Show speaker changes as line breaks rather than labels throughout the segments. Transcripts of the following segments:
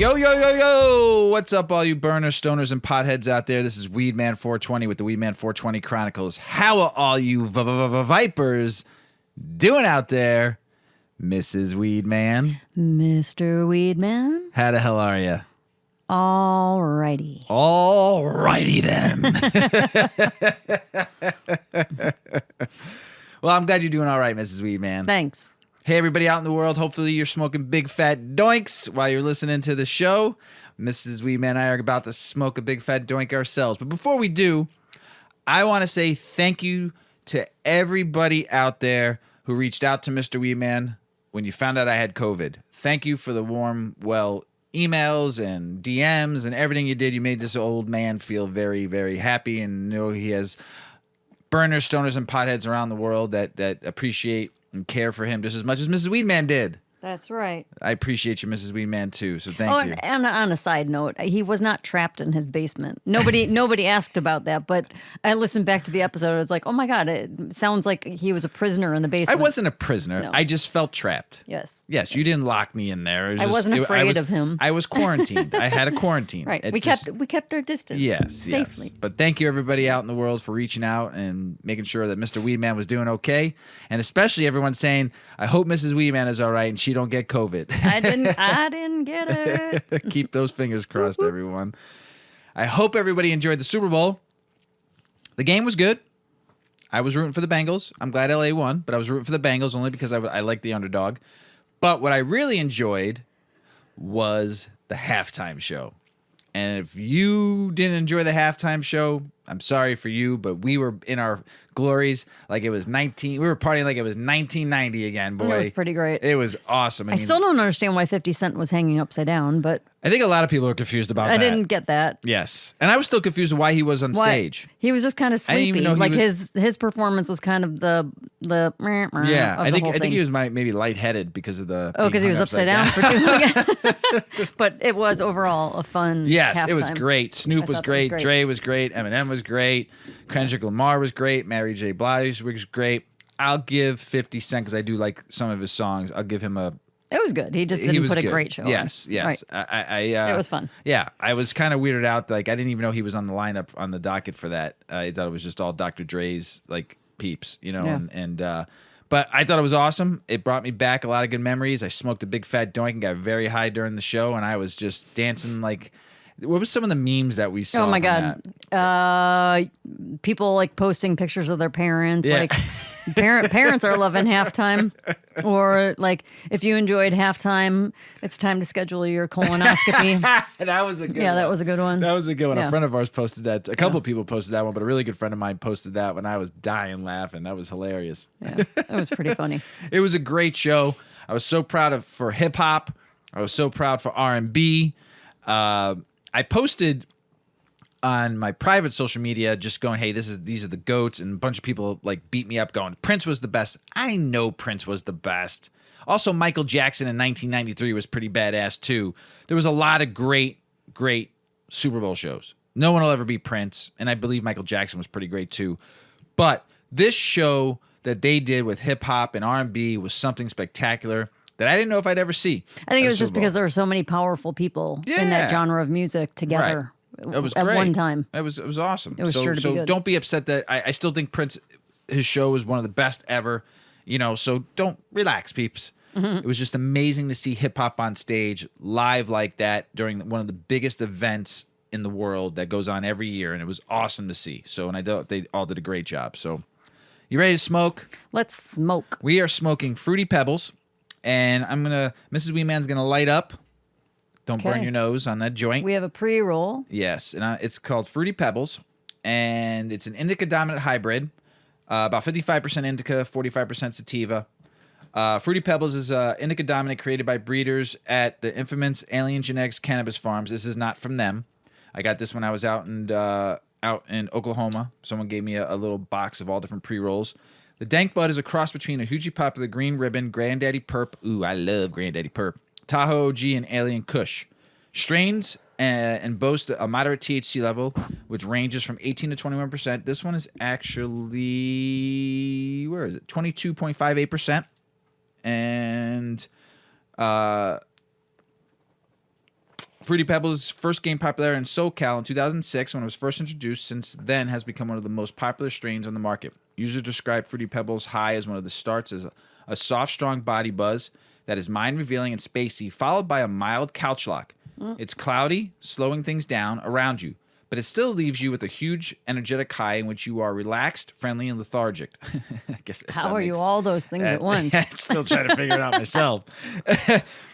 Yo, yo, yo, yo! What's up, all you burners, stoners, and potheads out there? This is Weedman 420 with the Weedman 420 Chronicles. How are all you vipers doing out there, Mrs. Weedman?
Mr. Weedman?
How the hell are you?
Alrighty.
Alrighty then. Well, I'm glad you're doing all right, Mrs. Weedman.
Thanks.
Hey, everybody out in the world. Hopefully you're smoking big fat doinks while you're listening to the show. Mrs. Weedman and I are about to smoke a big fat doink ourselves. But before we do, I want to say thank you to everybody out there who reached out to Mr. Weedman when you found out I had COVID. Thank you for the warm, emails and DMs and everything you did. You made this old man feel very, very happy and know he has burners, stoners, and potheads around the world that appreciate and care for him just as much as Mrs. Weedman did.
That's right.
I appreciate you, Mrs. Weedman, too, so thank you.
And on a side note, he was not trapped in his basement. Nobody asked about that, but I listened back to the episode. I was like, oh, my God, it sounds like he was a prisoner in the basement.
I wasn't a prisoner.
No.
I just felt trapped.
Yes.
Yes, you didn't lock me in there.
I wasn't afraid of him.
I was quarantined. I had a quarantine.
Right. We kept our distance.
Yes,
safely.
Yes. But thank you, everybody out in the world, for reaching out and making sure that Mr. Weedman was doing okay. And especially everyone saying, I hope Mrs. Weedman is all right and she don't get COVID.
I didn't get it.
Keep those fingers crossed, everyone. I hope everybody enjoyed the Super Bowl. The game was good. I was rooting for the Bengals. I'm glad LA won, but I was rooting for the Bengals only because I like the underdog. But what I really enjoyed was the halftime show. And if you didn't enjoy the halftime show, I'm sorry for you, but we were in our glories like it was we were partying like it was 1990 again, boy.
It was pretty great.
It was awesome.
I still don't understand why 50 Cent was hanging upside down, but
I think a lot of people are confused about that.
I didn't get that.
Yes. And I was still confused why he was on stage.
He was just kind of sleepy. Like his performance was kind of the
yeah.
I
think he was maybe lightheaded because of the
because he was upside down for too long. But it was overall a fun halftime.
It was great. Snoop was great. Dre was great. Eminem was great. Kendrick Lamar was great. Mary J. Blige was great. I'll give 50 Cent, because I do like some of his songs, I'll give him a...
It was good. He just didn't put a great show on.
Yes. Right.
It was fun.
Yeah, I was kind of weirded out. Like, I didn't even know he was on the lineup on the docket for that. I thought it was just all Dr. Dre's like peeps, you know. Yeah. But I thought it was awesome. It brought me back a lot of good memories. I smoked a big fat doink and got very high during the show, and I was just dancing like... What was some of the memes that we saw?
Oh my God! People like posting pictures of their parents. Yeah. Like parents are loving halftime, or like if you enjoyed halftime, it's time to schedule your colonoscopy.
That was a good.
Yeah,
one.
That was a good one.
That was a good one. Yeah. A friend of ours posted that. A couple of people posted that one, but a really good friend of mine posted that when I was dying laughing. That was hilarious.
Yeah, that was pretty funny.
It was a great show. I was so proud for hip hop. I was so proud for R&B. I posted on my private social media just going, hey, these are the GOATs, and a bunch of people like beat me up going, Prince was the best. I know Prince was the best. Also, Michael Jackson in 1993 was pretty badass too. There was a lot of great Super Bowl shows. No one will ever beat Prince, and I believe Michael Jackson was pretty great too. But this show that they did with hip hop and R&B was something spectacular that I didn't know if I'd ever see.
I think it was just because there were so many powerful people in that genre of music together
at
one time.
It was awesome.
It was sure to be good.
Don't be upset that I still think Prince, his show is one of the best ever. You know, so don't relax, peeps. Mm-hmm. It was just amazing to see hip hop on stage live like that during one of the biggest events in the world that goes on every year, and it was awesome to see. So, and I thought they all did a great job. So, you ready to smoke?
Let's smoke.
We are smoking Fruity Pebbles. And Mrs. Weeman's gonna light up. Don't burn your nose on that joint.
We have a pre-roll.
Yes, and it's called Fruity Pebbles, and it's an indica dominant hybrid, about 55% indica, 45% sativa. Fruity Pebbles is indica dominant created by breeders at the infamous Alien Genetics Cannabis Farms. This is not from them. I got this when I was out in Oklahoma. Someone gave me a little box of all different pre-rolls. The Dank Bud is a cross between a hugely popular Green Ribbon, Granddaddy Perp, ooh, I love Granddaddy Perp, Tahoe OG, and Alien Kush. Strains and boast a moderate THC level, which ranges from 18 to 21%. This one is actually, where is it? 22.58%. And Fruity Pebbles first gained popularity in SoCal in 2006 when it was first introduced. Since then, has become one of the most popular strains on the market. Users describe Fruity Pebbles High as one of the starts as a soft, strong body buzz that is mind-revealing and spacey, followed by a mild couch lock. It's cloudy, slowing things down around you, but it still leaves you with a huge, energetic high in which you are relaxed, friendly, and lethargic. I guess
How are you all those things at once?
I'm still trying to figure it out myself.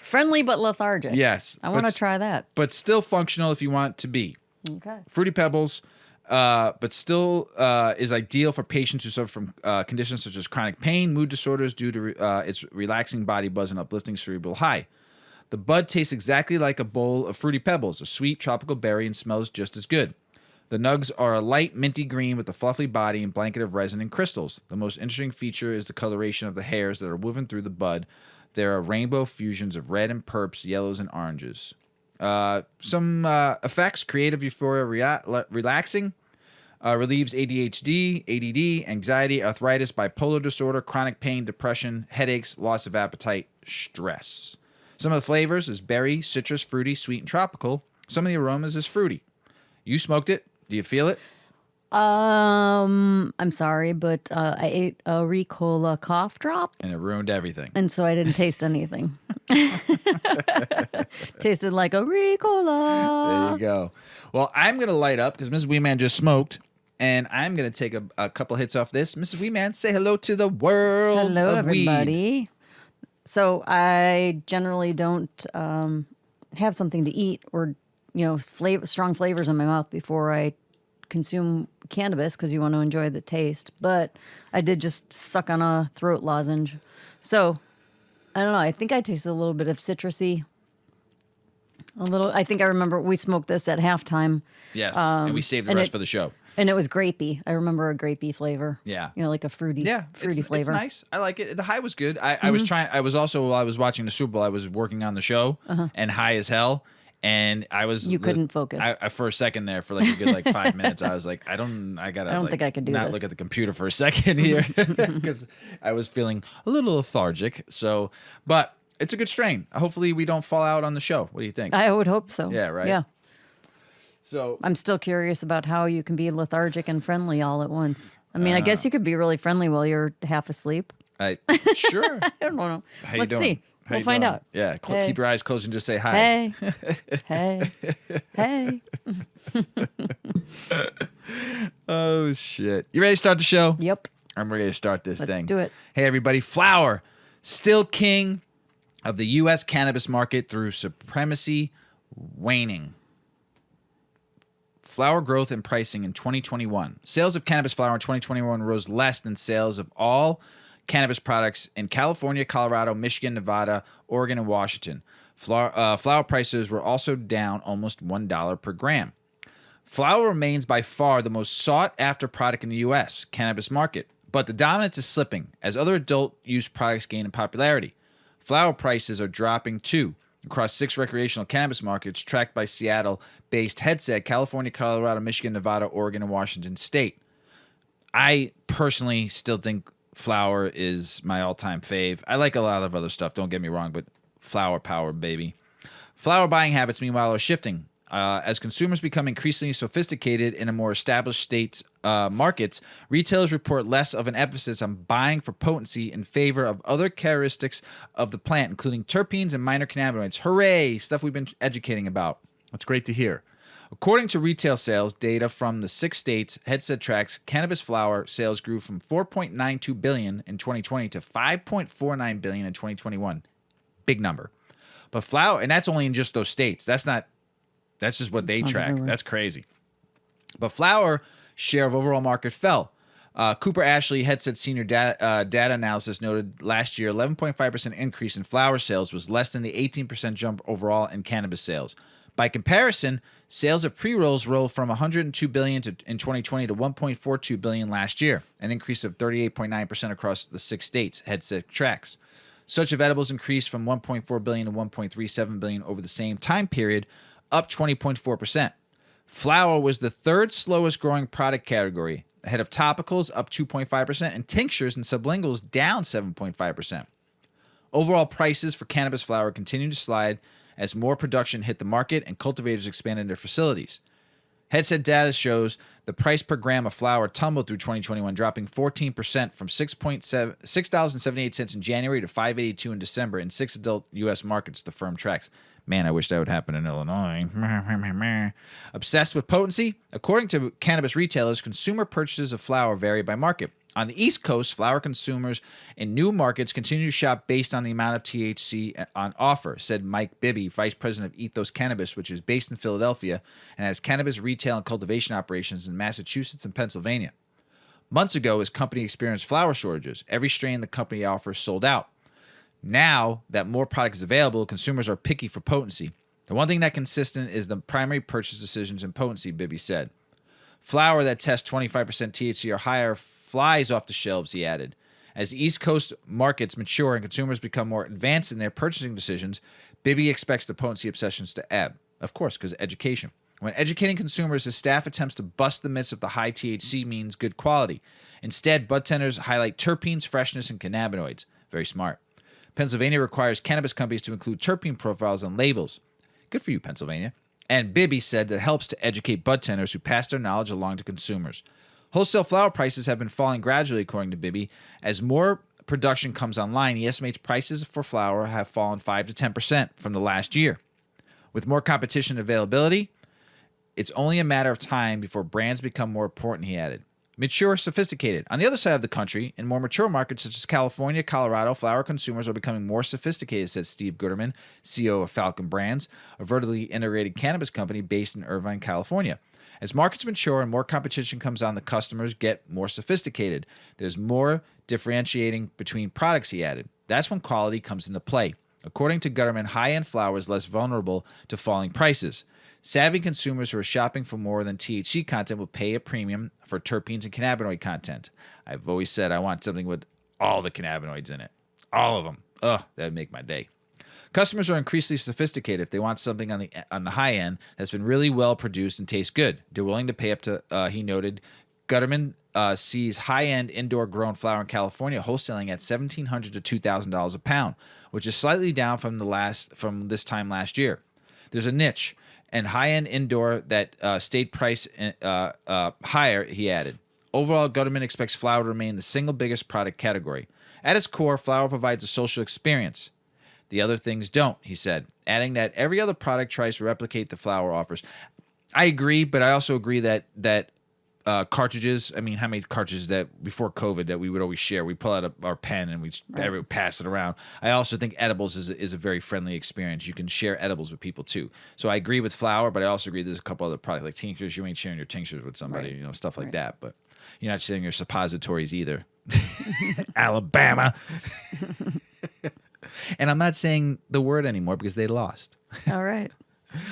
Friendly but lethargic.
Yes.
I want to try that.
But still functional if you want to be.
Okay.
Fruity Pebbles, but still is ideal for patients who suffer from conditions such as chronic pain, mood disorders due to its relaxing body buzz and uplifting cerebral high. The bud tastes exactly like a bowl of Fruity Pebbles, a sweet tropical berry, and smells just as good. The nugs are a light minty green with a fluffy body and blanket of resin and crystals. The most interesting feature is the coloration of the hairs that are woven through the bud. There are rainbow fusions of red and purps, yellows, and oranges. Some effects: creative euphoria, relaxing, relieves ADHD, ADD, anxiety, arthritis, bipolar disorder, chronic pain, depression, headaches, loss of appetite, stress. Some of the flavors is berry, citrus, fruity, sweet, and tropical. Some of the aromas is fruity. You smoked it. Do you feel it?
I'm sorry, but I ate a Ricola cough drop.
And it ruined everything.
And so I didn't taste anything. Tasted like a Ricola.
There you go. Well, I'm going to light up because Mrs. Weedman just smoked. And I'm going to take a couple hits off this. Mrs. Weedman, say hello to the world
Hello,
of
everybody.
weed.
So I generally don't have something to eat or, strong flavors in my mouth before I consume cannabis because you want to enjoy the taste. But I did just suck on a throat lozenge. So I don't know. I think I tasted a little bit of citrusy. I think I remember we smoked this at halftime.
Yes. And we saved the rest for the show.
And it was grapey. I remember a grapey flavor.
Yeah.
Like a fruity flavor.
It's nice. I like it. The high was good. I was trying. I was also, while I was watching the Super Bowl, I was working on the show and high as hell. And I was.
You couldn't focus.
I for a second there, for like a good 5 minutes, I was like, I don't think I could do not this. Look at the computer for a second here because I was feeling a little lethargic. So, but it's a good strain. Hopefully we don't fall out on the show. What do you think?
I would hope so.
Yeah, right?
Yeah.
So
I'm still curious about how you can be lethargic and friendly all at once. I mean, I guess you could be really friendly while you're half asleep.
Sure.
I don't know.
How
Let's
you
see.
doing?
We'll find out.
Yeah,
Hey.
keep your eyes closed and just say hi.
Hey. Hey. Hey.
Oh, shit. You ready to start the show?
Yep.
I'm ready to start this
Let's
thing.
do it.
Hey, everybody. Flower, still king of the U.S. cannabis market through supremacy waning. Flower growth and pricing in 2021. Sales of cannabis flower in 2021 rose less than sales of all cannabis products in California, Colorado, Michigan, Nevada, Oregon, and Washington. Flower prices were also down almost $1 per gram. Flower remains by far the most sought-after product in the U.S. cannabis market, but the dominance is slipping as other adult-use products gain in popularity. Flower prices are dropping too across 6 recreational cannabis markets tracked by Seattle-based Headset, California, Colorado, Michigan, Nevada, Oregon, and Washington State. I personally still think flower is my all-time fave. I like a lot of other stuff, don't get me wrong, but flower power, baby. Flower buying habits, meanwhile, are shifting. As consumers become increasingly sophisticated in a more established states markets, retailers report less of an emphasis on buying for potency in favor of other characteristics of the plant, including terpenes and minor cannabinoids. Hooray! Stuff we've been educating about. That's great to hear. According to retail sales data from the 6 states Headset tracks, cannabis flower sales grew from $4.92 billion in 2020 to $5.49 billion in 2021. Big number. But flower, and that's only in just those states. That's just what they track.
Everywhere.
That's crazy. But flower share of overall market fell. Cooper Ashley Headset Senior data analysis noted last year 11.5% increase in flower sales was less than the 18% jump overall in cannabis sales. By comparison, sales of pre-rolls rolled from $102 billion in 2020 to $1.42 billion last year, an increase of 38.9% across the 6 states Headset tracks. Such of edibles increased from $1.4 billion to $1.37 billion over the same time period, up 20.4%. Flower was the 3rd slowest growing product category, ahead of topicals, up 2.5%, and tinctures and sublinguals, down 7.5%. Overall prices for cannabis flower continue to slide as more production hit the market and cultivators expanded their facilities. Headset data shows the price per gram of flower tumbled through 2021, dropping 14% from $6.78 in January to $5.82 in December in 6 adult U.S. markets, the firm tracks. Man, I wish that would happen in Illinois. Obsessed with potency? According to cannabis retailers, consumer purchases of flower vary by market. On the East Coast, flower consumers in new markets continue to shop based on the amount of THC on offer, said Mike Bibby, vice president of Ethos Cannabis, which is based in Philadelphia and has cannabis retail and cultivation operations in Massachusetts and Pennsylvania. Months ago, his company experienced flower shortages. Every strain the company offers sold out. Now that more product is available, consumers are picky for potency. The one thing that's consistent is the primary purchase decisions in potency, Bibby said. Flower that tests 25% THC or higher flies off the shelves, he added. As the East Coast markets mature and consumers become more advanced in their purchasing decisions, Bibby expects the potency obsessions to ebb. Of course, because of education. When educating consumers, his staff attempts to bust the myths of the high THC means good quality. Instead, bud tenders highlight terpenes, freshness, and cannabinoids. Very smart. Pennsylvania requires cannabis companies to include terpene profiles on labels. Good for you, Pennsylvania. And Bibby said that helps to educate bud tenders who pass their knowledge along to consumers. Wholesale flower prices have been falling gradually, according to Bibby. As more production comes online, he estimates prices for flower have fallen 5 to 10% from the last year. With more competition and availability, it's only a matter of time before brands become more important, he added. Mature, sophisticated. On the other side of the country, in more mature markets such as California, Colorado, flower consumers are becoming more sophisticated, said Steve Guterman, CEO of Falcon Brands, a vertically integrated cannabis company based in Irvine, California. As markets mature and more competition comes on, the customers get more sophisticated. There's more differentiating between products, he added. That's when quality comes into play. According to Guterman, high-end flower is less vulnerable to falling prices. Savvy consumers who are shopping for more than THC content will pay a premium for terpenes and cannabinoid content. I've always said I want something with all the cannabinoids in it. All of them. Ugh, that'd make my day. Customers are increasingly sophisticated. If they want something on the high end that's been really well produced and tastes good, they're willing to pay up to, he noted. Guterman sees high-end indoor-grown flower in California wholesaling at $1,700 to $2,000 a pound, which is slightly down from this time last year. There's a niche and high-end indoor that stayed price higher, he added. Overall, Guterman expects flower to remain the single biggest product category. At its core, flower provides a social experience. The other things don't, he said, adding that every other product tries to replicate the flower offers. I agree, but I also agree that cartridges, I mean, how many cartridges that before COVID that we would always share? We pull out our pen and we pass it around. I also think edibles is a very friendly experience. You can share edibles with people too. So I agree with flower, but I also agree there's a couple other products like tinctures. You ain't sharing your tinctures with somebody,
right.
Stuff like that. But you're not sharing your suppositories either. Alabama. And I'm not saying the word anymore because they lost.
All right.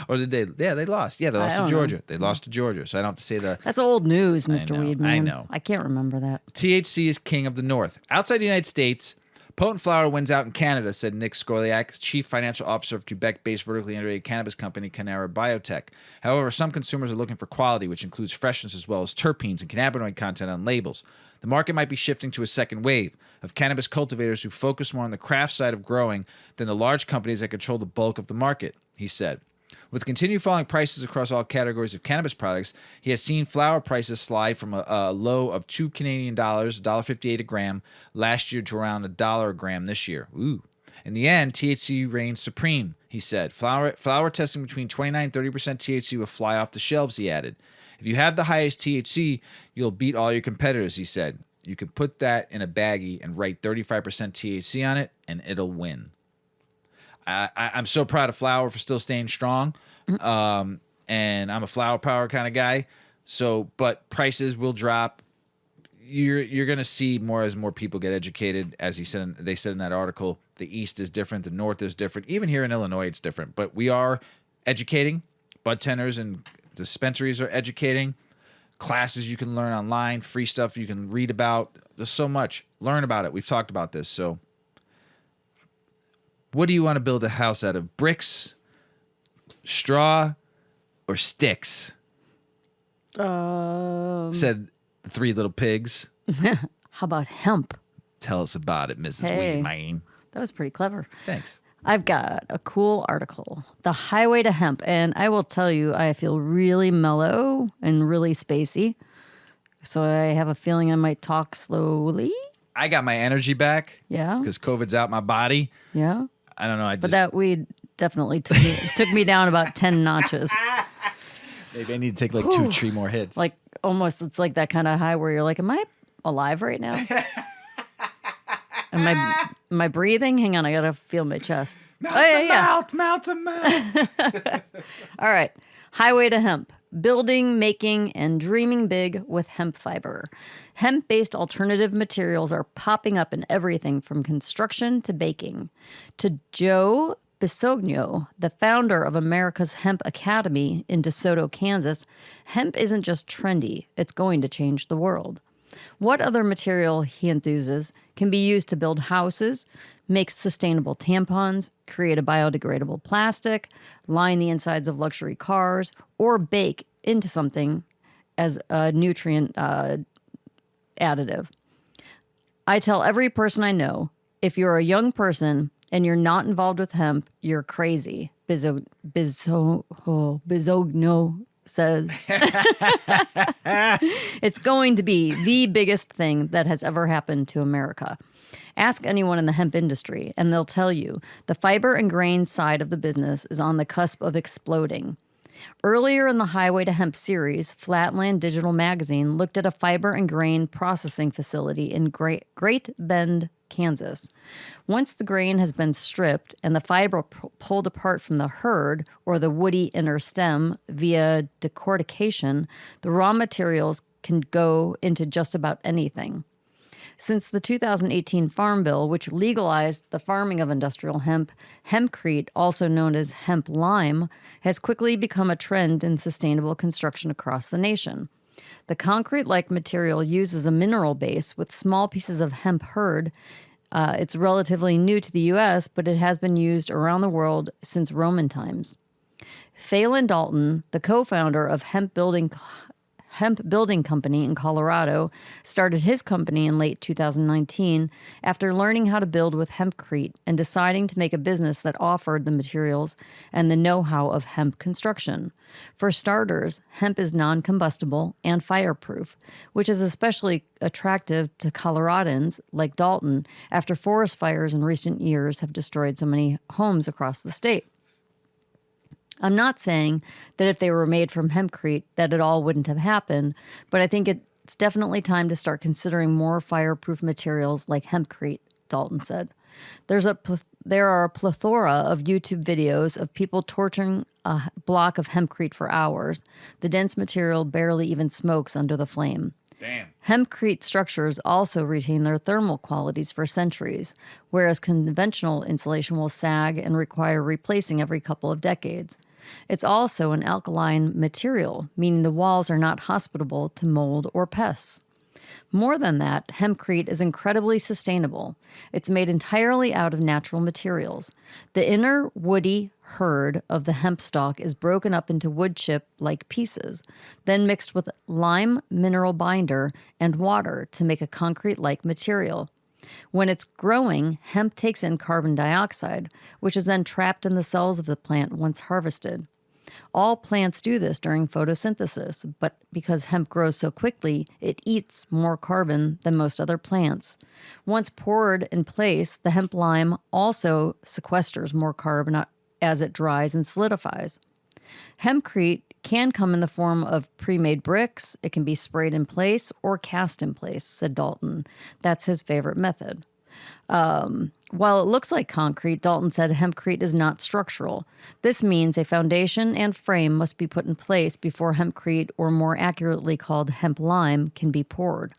Or did they? Yeah, they lost. Yeah, they lost to Georgia. They lost to Georgia. So I don't have to say the...
That's old news, Mr. Weedman.
I know.
I can't remember that.
THC is king of the North. Outside the United States, potent flower wins out in Canada, said Nick Skorliak, chief financial officer of Quebec-based vertically integrated cannabis company Canna Biotech. However, some consumers are looking for quality, which includes freshness as well as terpenes and cannabinoid content on labels. The market might be shifting to a second wave of cannabis cultivators who focus more on the craft side of growing than the large companies that control the bulk of the market, he said. With continued falling prices across all categories of cannabis products, he has seen flower prices slide from a low of $2 Canadian, $1.58 a gram last year to around $1 a gram this year. Ooh. In the end, THC reigns supreme, he said. Flower testing between 29 and 30% THC will fly off the shelves, he added. If you have the highest THC, you'll beat all your competitors, he said. You can put that in a baggie and write 35% THC on it, and it'll win. I'm so proud of flower for still staying strong, and I'm a flower power kind of guy. So, but prices will drop. You're going to see more as more people get educated. As they said in that article, the East is different, the North is different. Even here in Illinois, it's different. But we are educating. Bud tenders and dispensaries are educating. Classes you can learn online, free stuff you can read about. There's so much. Learn about it. We've talked about this. So what do you want to build a house out of? Bricks, straw, or sticks? Said the three little pigs.
How about hemp?
Tell us about it, Mrs.
Hey.
Weedman.
That was pretty clever.
Thanks.
I've got a cool article, The Highway to Hemp. And I will tell you, I feel really mellow and really spacey. So I have a feeling I might talk slowly.
I got my energy back.
Yeah.
Because COVID's out my body.
Yeah.
I don't know.
But that weed definitely took me down about 10 notches.
Maybe I need to take like 2-3 more hits.
Like almost, it's like that kind of high where you're like, am I alive right now? Am I breathing? Hang on, I gotta feel my chest.
Mouth to mouth.
All right. Highway to Hemp. Building, making, and dreaming big with hemp fiber. Hemp-based alternative materials are popping up in everything from construction to baking. To Joe Bisogno, the founder of America's Hemp Academy in DeSoto, Kansas, hemp isn't just trendy, it's going to change the world. What other material, he enthuses, can be used to build houses, make sustainable tampons, create a biodegradable plastic, line the insides of luxury cars, or bake into something as a nutrient additive? I tell every person I know, if you're a young person and you're not involved with hemp, you're crazy. Bisogno says. It's going to be the biggest thing that has ever happened to America. Ask anyone in the hemp industry, and they'll tell you the fiber and grain side of the business is on the cusp of exploding. Earlier in the Highway to Hemp series, Flatland Digital Magazine looked at a fiber and grain processing facility in Great Bend, Kansas. Once the grain has been stripped and the fiber pulled apart from the hurd or the woody inner stem via decortication, the raw materials can go into just about anything. Since the 2018 Farm Bill, which legalized the farming of industrial hemp, hempcrete, also known as hemp lime, has quickly become a trend in sustainable construction across the nation. The concrete-like material uses a mineral base with small pieces of hemp hurd. It's relatively new to the U.S., but it has been used around the world since Roman times. Phelan Dalton, the co-founder of Hemp Building Company in Colorado, started his company in late 2019 after learning how to build with hempcrete and deciding to make a business that offered the materials and the know-how of hemp construction. For starters, hemp is non-combustible and fireproof, which is especially attractive to Coloradans like Dalton after forest fires in recent years have destroyed so many homes across the state. I'm not saying that if they were made from hempcrete that it all wouldn't have happened, but I think it's definitely time to start considering more fireproof materials like hempcrete, Dalton said. There are a plethora of YouTube videos of people torching a block of hempcrete for hours. The dense material barely even smokes under the flame.
Damn.
Hempcrete structures also retain their thermal qualities for centuries, whereas conventional insulation will sag and require replacing every couple of decades. It's also an alkaline material, meaning the walls are not hospitable to mold or pests. More than that, hempcrete is incredibly sustainable. It's made entirely out of natural materials. The inner woody hurd of the hemp stalk is broken up into wood chip-like pieces, then mixed with lime mineral binder and water to make a concrete-like material. When it's growing, hemp takes in carbon dioxide, which is then trapped in the cells of the plant once harvested. All plants do this during photosynthesis, but because hemp grows so quickly, it eats more carbon than most other plants. Once poured in place, the hemp lime also sequesters more carbon as it dries and solidifies. Hempcrete can come in the form of pre-made bricks. It can be sprayed in place or cast in place, said Dalton. That's his favorite method. While it looks like concrete, Dalton said hempcrete is not structural. This means a foundation and frame must be put in place before hempcrete, or more accurately called hemp lime, can be poured.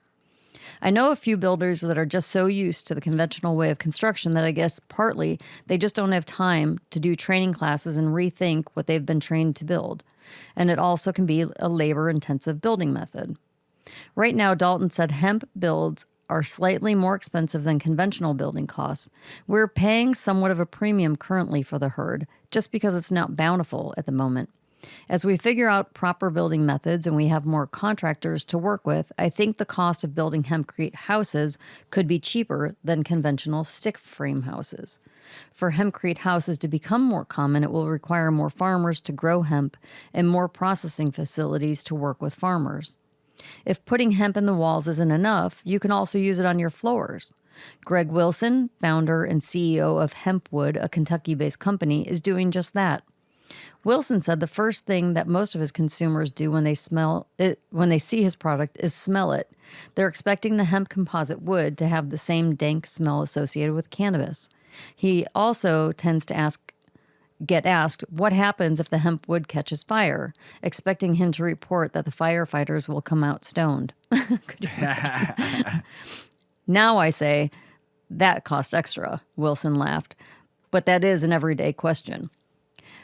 I know a few builders that are just so used to the conventional way of construction that I guess partly they just don't have time to do training classes and rethink what they've been trained to build. And it also can be a labor-intensive building method. Right now, Dalton said hemp builds are slightly more expensive than conventional building costs. We're paying somewhat of a premium currently for the hurd, just because it's not bountiful at the moment. As we figure out proper building methods and we have more contractors to work with, I think the cost of building hempcrete houses could be cheaper than conventional stick frame houses. For hempcrete houses to become more common, it will require more farmers to grow hemp and more processing facilities to work with farmers. If putting hemp in the walls isn't enough, you can also use it on your floors. Greg Wilson, founder and CEO of Hempwood, a Kentucky-based company, is doing just that. Wilson said the first thing that most of his consumers do when they see his product is smell it. They're expecting the hemp composite wood to have the same dank smell associated with cannabis. He also tends to get asked what happens if the hemp wood catches fire, expecting him to report that the firefighters will come out stoned. Now I say, that cost extra, Wilson laughed. But that is an everyday question.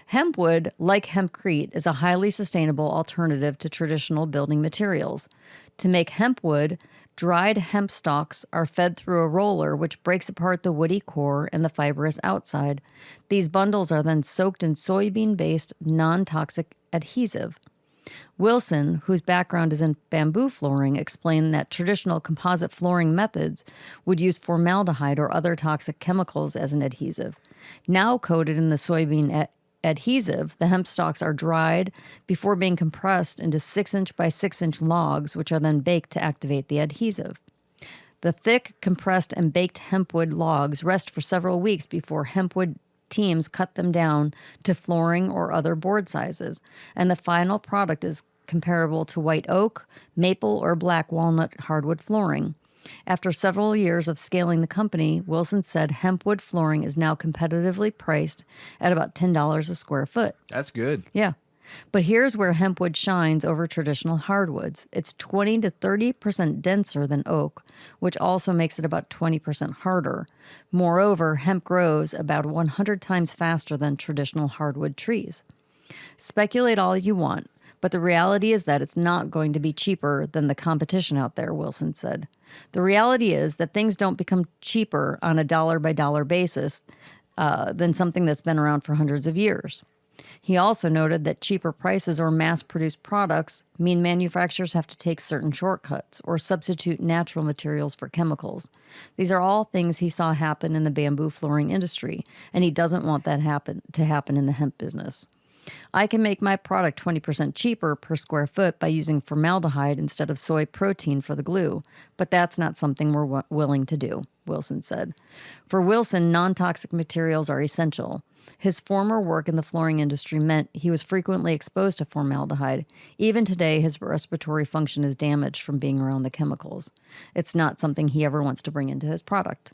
Hempwood, like hempcrete, is a highly sustainable alternative to traditional building materials. To make hempwood, dried hemp stalks are fed through a roller which breaks apart the woody core and the fibrous outside. These bundles are then soaked in soybean-based, non-toxic adhesive. Wilson, whose background is in bamboo flooring, explained that traditional composite flooring methods would use formaldehyde or other toxic chemicals as an adhesive. Now coated in the soybean adhesive, the hemp stalks are dried before being compressed into 6-inch by 6-inch logs, which are then baked to activate the adhesive. The thick, compressed, and baked hempwood logs rest for several weeks before hempwood teams cut them down to flooring or other board sizes, and the final product is comparable to white oak, maple, or black walnut hardwood flooring. After several years of scaling the company, Wilson said hempwood flooring is now competitively priced at about $10 a square foot.
That's good.
Yeah. But here's where hempwood shines over traditional hardwoods. It's 20 to 30% denser than oak, which also makes it about 20% harder. Moreover, hemp grows about 100 times faster than traditional hardwood trees. Speculate all you want, but the reality is that it's not going to be cheaper than the competition out there, Wilson said. The reality is that things don't become cheaper on a dollar-by-dollar basis than something that's been around for hundreds of years. He also noted that cheaper prices or mass-produced products mean manufacturers have to take certain shortcuts or substitute natural materials for chemicals. These are all things he saw happen in the bamboo flooring industry, and he doesn't want that to happen in the hemp business. I can make my product 20% cheaper per square foot by using formaldehyde instead of soy protein for the glue, but that's not something we're willing to do, Wilson said. For Wilson, non-toxic materials are essential. His former work in the flooring industry meant he was frequently exposed to formaldehyde. Even today, his respiratory function is damaged from being around the chemicals. It's not something he ever wants to bring into his product.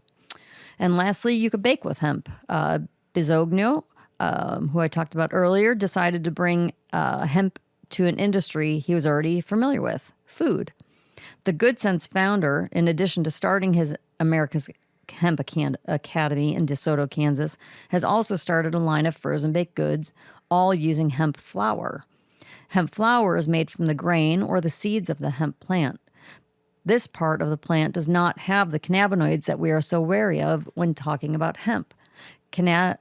And lastly, you could bake with hemp. Bisogno, who I talked about earlier, decided to bring hemp to an industry he was already familiar with, food. The Good Sense founder, in addition to starting his America's Hemp Academy in DeSoto, Kansas, has also started a line of frozen baked goods, all using hemp flour. Hemp flour is made from the grain or the seeds of the hemp plant. This part of the plant does not have the cannabinoids that we are so wary of when talking about hemp. Cannabidiol,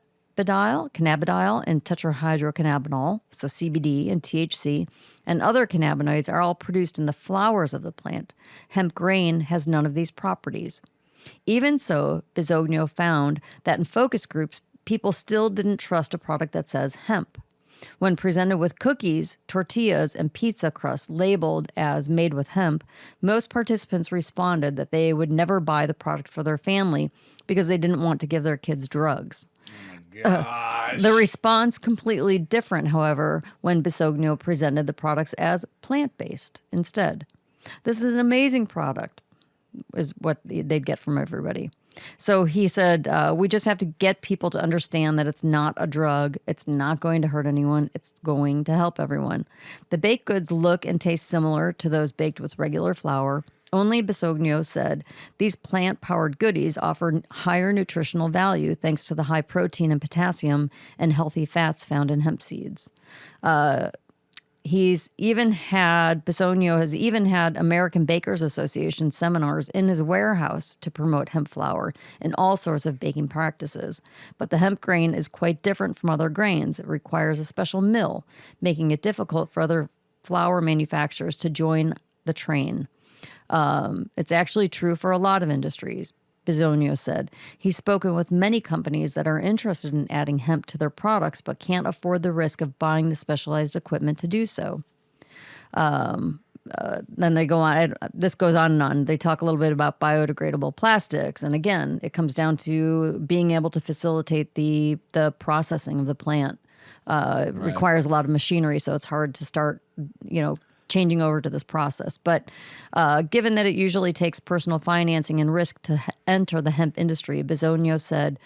and tetrahydrocannabinol, so CBD and THC, and other cannabinoids are all produced in the flowers of the plant. Hemp grain has none of these properties. Even so, Bisogno found that in focus groups, people still didn't trust a product that says hemp. When presented with cookies, tortillas, and pizza crusts labeled as made with hemp, most participants responded that they would never buy the product for their family because they didn't want to give their kids drugs.
Gosh.
The response completely different, however, when Bisogno presented the products as plant-based instead. This is an amazing product, is what they'd get from everybody. So he said, we just have to get people to understand that it's not a drug. It's not going to hurt anyone. It's going to help everyone. The baked goods look and taste similar to those baked with regular flour. Only Bisogno said these plant-powered goodies offer higher nutritional value thanks to the high protein and potassium and healthy fats found in hemp seeds. Bisogno has even had American Bakers Association seminars in his warehouse to promote hemp flour and all sorts of baking practices. But the hemp grain is quite different from other grains. It requires a special mill, making it difficult for other flour manufacturers to join the train. It's actually true for a lot of industries, Bisogno said. He's spoken with many companies that are interested in adding hemp to their products but can't afford the risk of buying the specialized equipment to do so. Then they go on, this goes on and on. They talk a little bit about biodegradable plastics. And again, it comes down to being able to facilitate the processing of the plant. It requires a lot of machinery, so it's hard to start, changing over to this process. But given that it usually takes personal financing and risk to enter the hemp industry, Bisogno said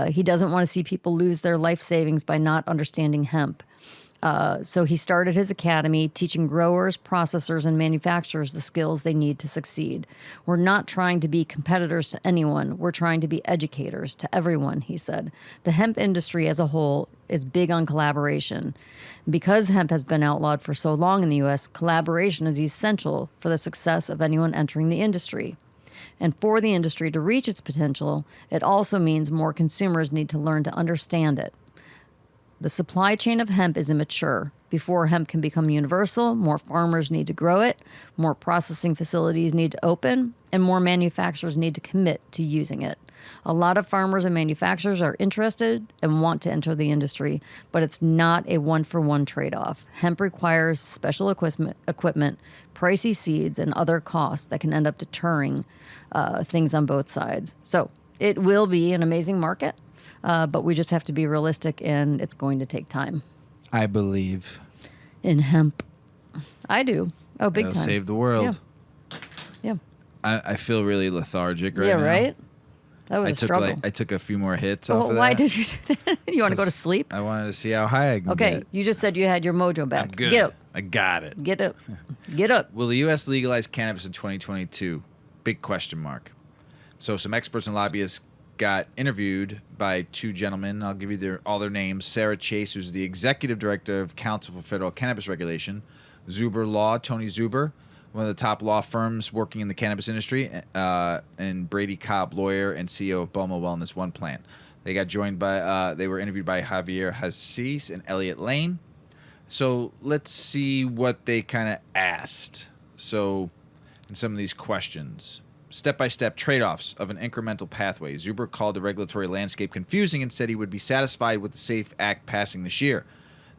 he doesn't want to see people lose their life savings by not understanding hemp. So he started his academy teaching growers, processors, and manufacturers the skills they need to succeed. We're not trying to be competitors to anyone. We're trying to be educators to everyone, he said. The hemp industry as a whole is big on collaboration. Because hemp has been outlawed for so long in the U.S., collaboration is essential for the success of anyone entering the industry. And for the industry to reach its potential, it also means more consumers need to learn to understand it. The supply chain of hemp is immature. Before hemp can become universal, more farmers need to grow it, more processing facilities need to open, and more manufacturers need to commit to using it. A lot of farmers and manufacturers are interested and want to enter the industry, but it's not a one-for-one trade-off. Hemp requires special equipment, pricey seeds, and other costs that can end up deterring things on both sides. So it will be an amazing market. But we just have to be realistic, and it's going to take time.
I believe
in hemp. I do. Oh, big
It'll
time.
Save the world.
Yeah.
I feel really lethargic right now.
Yeah, right? That was a struggle.
I took a few more hits off of that.
Why did you do that? You want to go to sleep?
I wanted to see how high I can get.
Okay, you just said you had your mojo back.
I'm good.
Get up.
I got it.
Get up. Get up.
Will the U.S. legalize cannabis in 2022? Big question mark. So some experts and lobbyists got interviewed by two gentlemen. I'll give you all their names. Sarah Chase, who's the executive director of Council for Federal Cannabis Regulation. Zuber Law, Tony Zuber, one of the top law firms working in the cannabis industry, and Brady Cobb, lawyer and CEO of Boma Wellness One Plant. They got joined by, they were interviewed by Javier Hassis and Elliot Lane. So let's see what they kind of asked. So in some of these questions. Step-by-step trade-offs of an incremental pathway. Zuber called the regulatory landscape confusing and said he would be satisfied with the SAFE Act passing this year.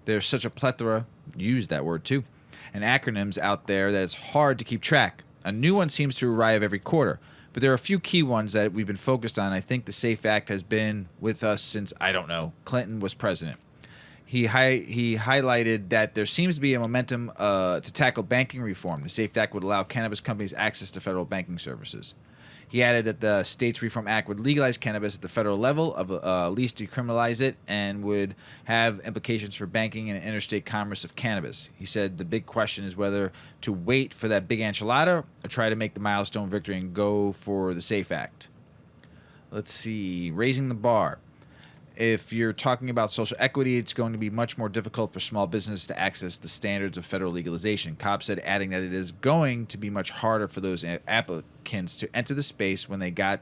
There's such a plethora, use that word too, and acronyms out there that it's hard to keep track. A new one seems to arrive every quarter, but there are a few key ones that we've been focused on. I think the SAFE Act has been with us since, Clinton was president. He highlighted that there seems to be a momentum to tackle banking reform. The SAFE Act would allow cannabis companies access to federal banking services. He added that the States Reform Act would legalize cannabis at the federal level, at least decriminalize it, and would have implications for banking and interstate commerce of cannabis. He said the big question is whether to wait for that big enchilada or try to make the milestone victory and go for the SAFE Act. Let's see. Raising the bar. If you're talking about social equity, it's going to be much more difficult for small business to access the standards of federal legalization. Cobb said, adding that it is going to be much harder for those applicants to enter the space when they got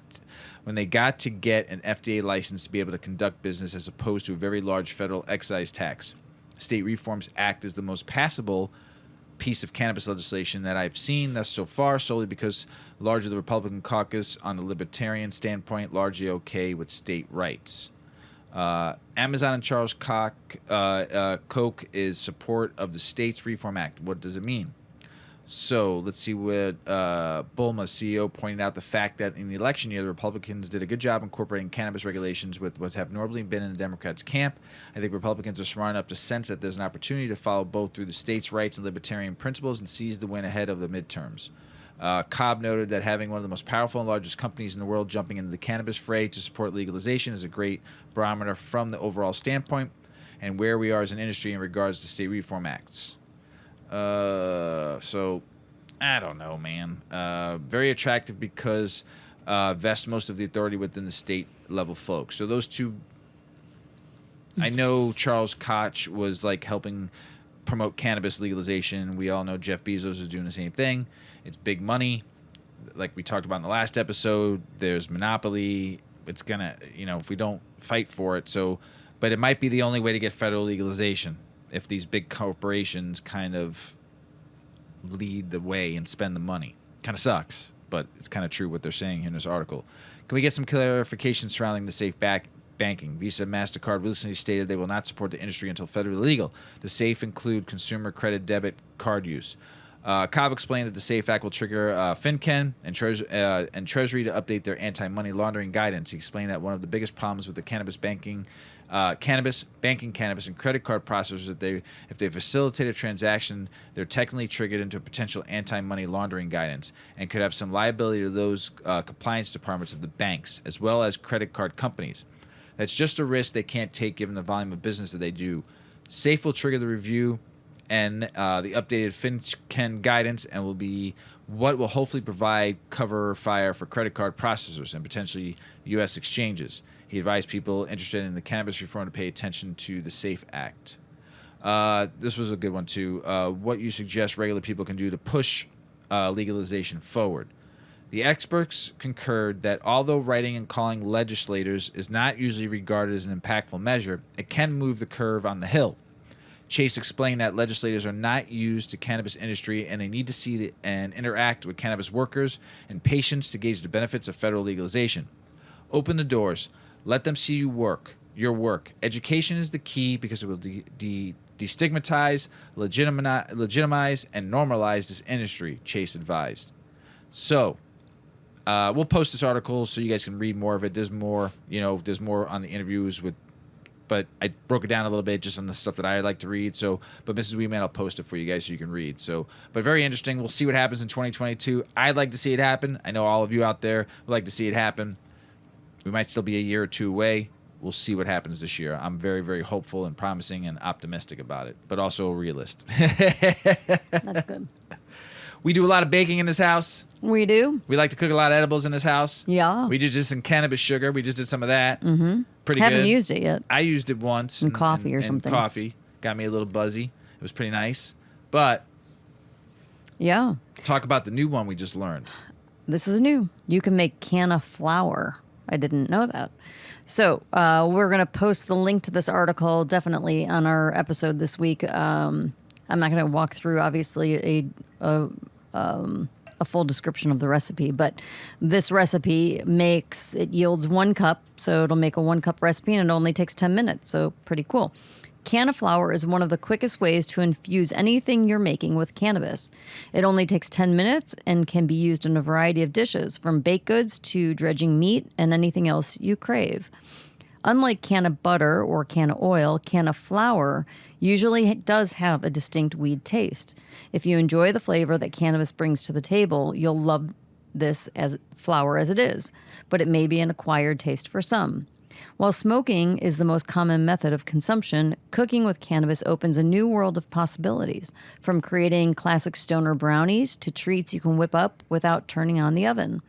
to get an FDA license to be able to conduct business, as opposed to a very large federal excise tax. State Reforms Act is the most passable piece of cannabis legislation that I've seen thus so far, solely because largely the Republican caucus, on the libertarian standpoint, largely okay with state rights. Amazon and Charles Koch is support of the States Reform Act. What does it mean? So let's see what Bulma's CEO pointed out, the fact that in the election year, the Republicans did a good job incorporating cannabis regulations with what have normally been in the Democrats' camp. I think Republicans are smart enough to sense that there's an opportunity to follow both through the states' rights and libertarian principles and seize the win ahead of the midterms. Cobb noted that having one of the most powerful and largest companies in the world jumping into the cannabis fray to support legalization is a great barometer from the overall standpoint and where we are as an industry in regards to state reform acts. So, I don't know, man. Very attractive because vests most of the authority within the state level folks. So those two, I know Charles Koch was like helping promote cannabis legalization. We all know Jeff Bezos is doing the same thing. It's big money. Like we talked about in the last episode, there's monopoly. It's going to, if we don't fight for it. But it might be the only way to get federal legalization if these big corporations kind of lead the way and spend the money. Kind of sucks, but it's kind of true what they're saying here in this article. Can we get some clarification surrounding the safe banking? Visa and MasterCard recently stated they will not support the industry until federally legal. The safe include consumer credit debit card use. Cobb explained that the SAFE Act will trigger FinCEN and Treasury to update their anti-money laundering guidance. He explained that one of the biggest problems with the cannabis, and credit card processors is that if they facilitate a transaction, they're technically triggered into a potential anti-money laundering guidance and could have some liability to those compliance departments of the banks as well as credit card companies. That's just a risk they can't take given the volume of business that they do. SAFE will trigger the review and the updated FinCEN guidance and will be what will hopefully provide cover fire for credit card processors and potentially U.S. exchanges. He advised people interested in the cannabis reform to pay attention to the SAFE Act. This was a good one, too. What you suggest regular people can do to push legalization forward. The experts concurred that although writing and calling legislators is not usually regarded as an impactful measure, it can move the curve on the hill. Chase explained that legislators are not used to cannabis industry and they need to see and interact with cannabis workers and patients to gauge the benefits of federal legalization. Open the doors. Let them see your work. Education is the key because it will destigmatize, legitimize, and normalize this industry, Chase advised. So, we'll post this article so you guys can read more of it. There's more, there's more on the interviews but I broke it down a little bit just on the stuff that I like to read. But Mrs. Weedman, I'll post it for you guys so you can read. But very interesting. We'll see what happens in 2022. I'd like to see it happen. I know all of you out there would like to see it happen. We might still be a year or two away. We'll see what happens this year. I'm very, very hopeful and promising and optimistic about it, but also a realist.
That's good.
We do a lot of baking in this house.
We do.
We like to cook a lot of edibles in this house.
Yeah.
We did just some cannabis sugar. We just did some of that.
Mm-hmm.
Pretty good.
Haven't used it yet.
I used it once.
In coffee or something.
Coffee. Got me a little buzzy. It was pretty nice. But
yeah.
Talk about the new one we just learned.
This is new. You can make Canna Flower. I didn't know that. So we're going to post the link to this article definitely on our episode this week. I'm not going to walk through, obviously, a full description of the recipe, but this recipe yields 1 cup. So it'll make a 1 cup recipe and it only takes 10 minutes. So pretty cool. Canna Flower is one of the quickest ways to infuse anything you're making with cannabis. It only takes 10 minutes and can be used in a variety of dishes, from baked goods to dredging meat and anything else you crave. Unlike canna butter or canna oil, Canna Flower usually does have a distinct weed taste. If you enjoy the flavor that cannabis brings to the table, you'll love this as flower as it is, but it may be an acquired taste for some. While smoking is the most common method of consumption, cooking with cannabis opens a new world of possibilities, from creating classic stoner brownies to treats you can whip up without turning on the oven.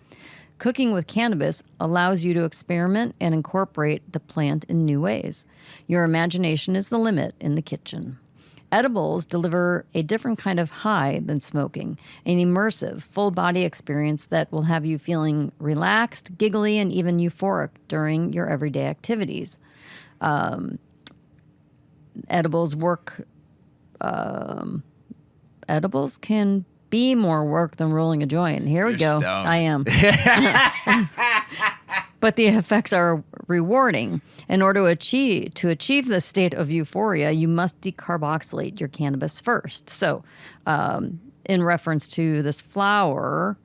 Cooking with cannabis allows you to experiment and incorporate the plant in new ways. Your imagination is the limit in the kitchen. Edibles deliver a different kind of high than smoking, an immersive, full-body experience that will have you feeling relaxed, giggly, and even euphoric during your everyday activities. Edibles can be more work than rolling a joint. Here we go.
Stoned.
I am. But the effects are rewarding. In order to achieve this state of euphoria, you must decarboxylate your cannabis first. So, in reference to this flower,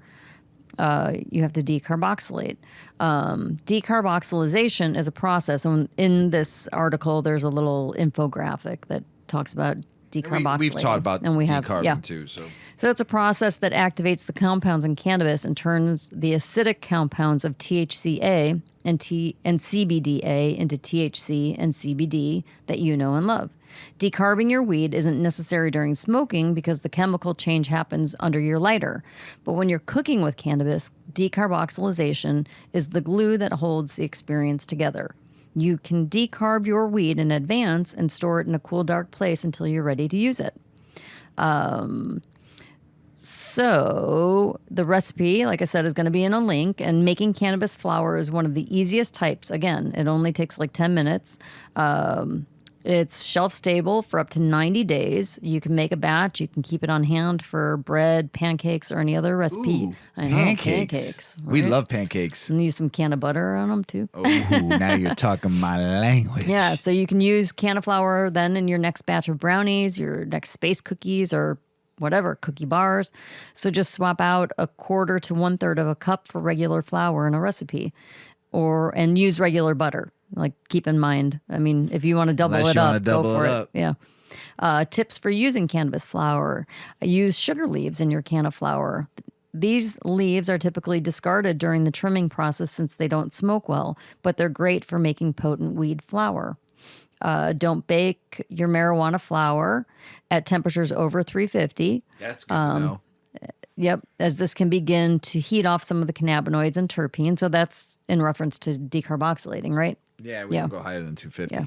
you have to decarboxylate. Decarboxylation is a process. And in this article, there's a little infographic that talks about decarboxylating.
We've talked about decarbing too.
So it's a process that activates the compounds in cannabis and turns the acidic compounds of THCA and CBDA into THC and CBD that you know and love. Decarbing your weed isn't necessary during smoking because the chemical change happens under your lighter. But when you're cooking with cannabis, decarboxylation is the glue that holds the experience together. You can decarb your weed in advance and store it in a cool, dark place until you're ready to use it. So the recipe, like I said, is going to be in a link. And making cannabis flower is one of the easiest types. Again, it only takes like 10 minutes. It's shelf stable for up to 90 days. You can make a batch. You can keep it on hand for bread, pancakes, or any other recipe.
Ooh,
I know, pancakes.
We
right?
love pancakes.
And use some can of butter on them too.
Oh, now you're talking my language.
Yeah, so you can use Canna Flower then in your next batch of brownies, your next space cookies, or whatever, cookie bars. So just swap out 1/4 to 1/3 of a cup for regular flour in a recipe, and use regular butter. Like, keep in mind, I mean, if you want to double
Unless
it
you
up,
wanna double
go for
it
it.
up.
Yeah. Tips for using cannabis flower. Use sugar leaves in your Canna Flower. These leaves are typically discarded during the trimming process since they don't smoke well, but they're great for making potent weed flower. Don't bake your marijuana flower at temperatures over 350.
That's good to know.
Yep, as this can begin to heat off some of the cannabinoids and terpenes. So that's in reference to decarboxylating, right?
Yeah, we can go higher than 250.
Yeah.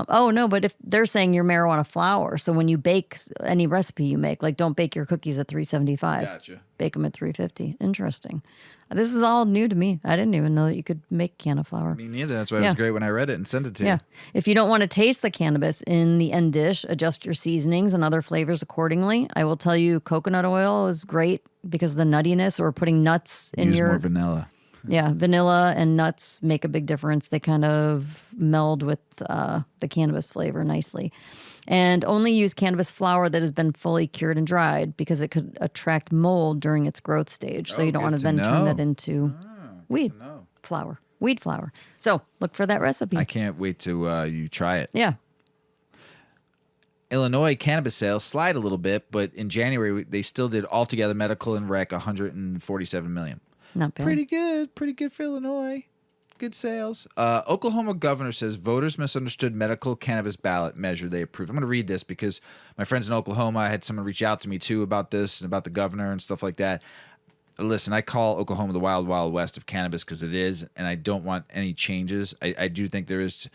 Oh, no, but if they're saying your marijuana flower, so when you bake any recipe you make, like don't bake your cookies at 375.
Gotcha.
Bake them at 350. Interesting. This is all new to me. I didn't even know that you could make Canna Flower.
Me neither. That's why it was great when I read it and sent it to
Yeah.
you.
If you don't want to taste the cannabis in the end dish, adjust your seasonings and other flavors accordingly. I will tell you, coconut oil is great because of the nuttiness, or putting nuts in
Use
your
more vanilla.
Yeah, vanilla and nuts make a big difference. They kind of meld with the cannabis flavor nicely. And only use cannabis flower that has been fully cured and dried because it could attract mold during its growth stage. So you don't want to then turn that into weed flower. Weed flower. So look for that recipe.
I can't wait to you try it.
Yeah.
Illinois cannabis sales slide a little bit, but in January they still did altogether medical and rec 147 million.
Not bad.
Pretty good for Illinois. Good sales. Oklahoma governor says voters misunderstood medical cannabis ballot measure they approved. I'm going to read this because my friends in Oklahoma, I had someone reach out to me too about this and about the governor and stuff like that. Listen, I call Oklahoma the wild, wild west of cannabis because it is, and I don't want any changes. I do think there is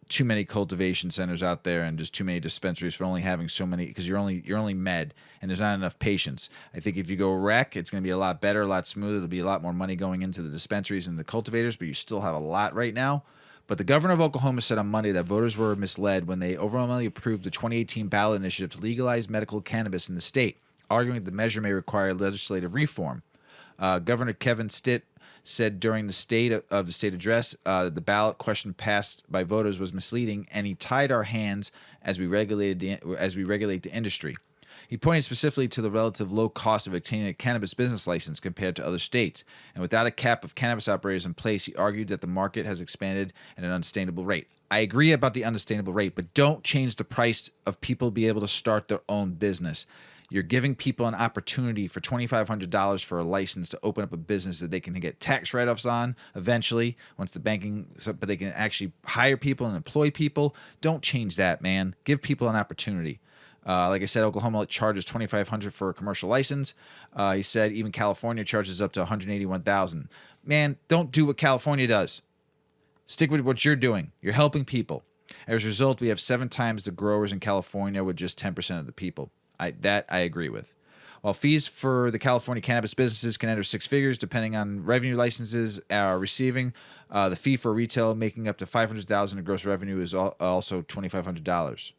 too many cultivation centers out there and just too many dispensaries for only having so many, because you're only med and there's not enough patients. I think if you go rec, it's going to be a lot better, a lot smoother. There'll be a lot more money going into the dispensaries and the cultivators, but you still have a lot right now. But the governor of Oklahoma said on Monday that voters were misled when they overwhelmingly approved the 2018 ballot initiative to legalize medical cannabis in the state, arguing that the measure may require legislative reform. Governor Kevin Stitt said during the state address, the ballot question passed by voters was misleading, and he tied our hands as we regulate the industry. He pointed specifically to the relative low cost of obtaining a cannabis business license compared to other states, and without a cap of cannabis operators in place, he argued that the market has expanded at an unsustainable rate. I agree about the unsustainable rate, but don't change the price of people be able to start their own business. You're giving people an opportunity for $2,500 for a license to open up a business that they can get tax write-offs on eventually once the banking, but they can actually hire people and employ people. Don't change that, man. Give people an opportunity. Like I said, Oklahoma charges $2,500 for a commercial license. He said even California charges up to $181,000. Man, don't do what California does. Stick with what you're doing. You're helping people. As a result, we have 7 times the growers in California with just 10% of the people. I agree with. While fees for the California cannabis businesses can enter 6 figures depending on revenue licenses are receiving, the fee for retail making up to $500,000 in gross revenue is also $2,500.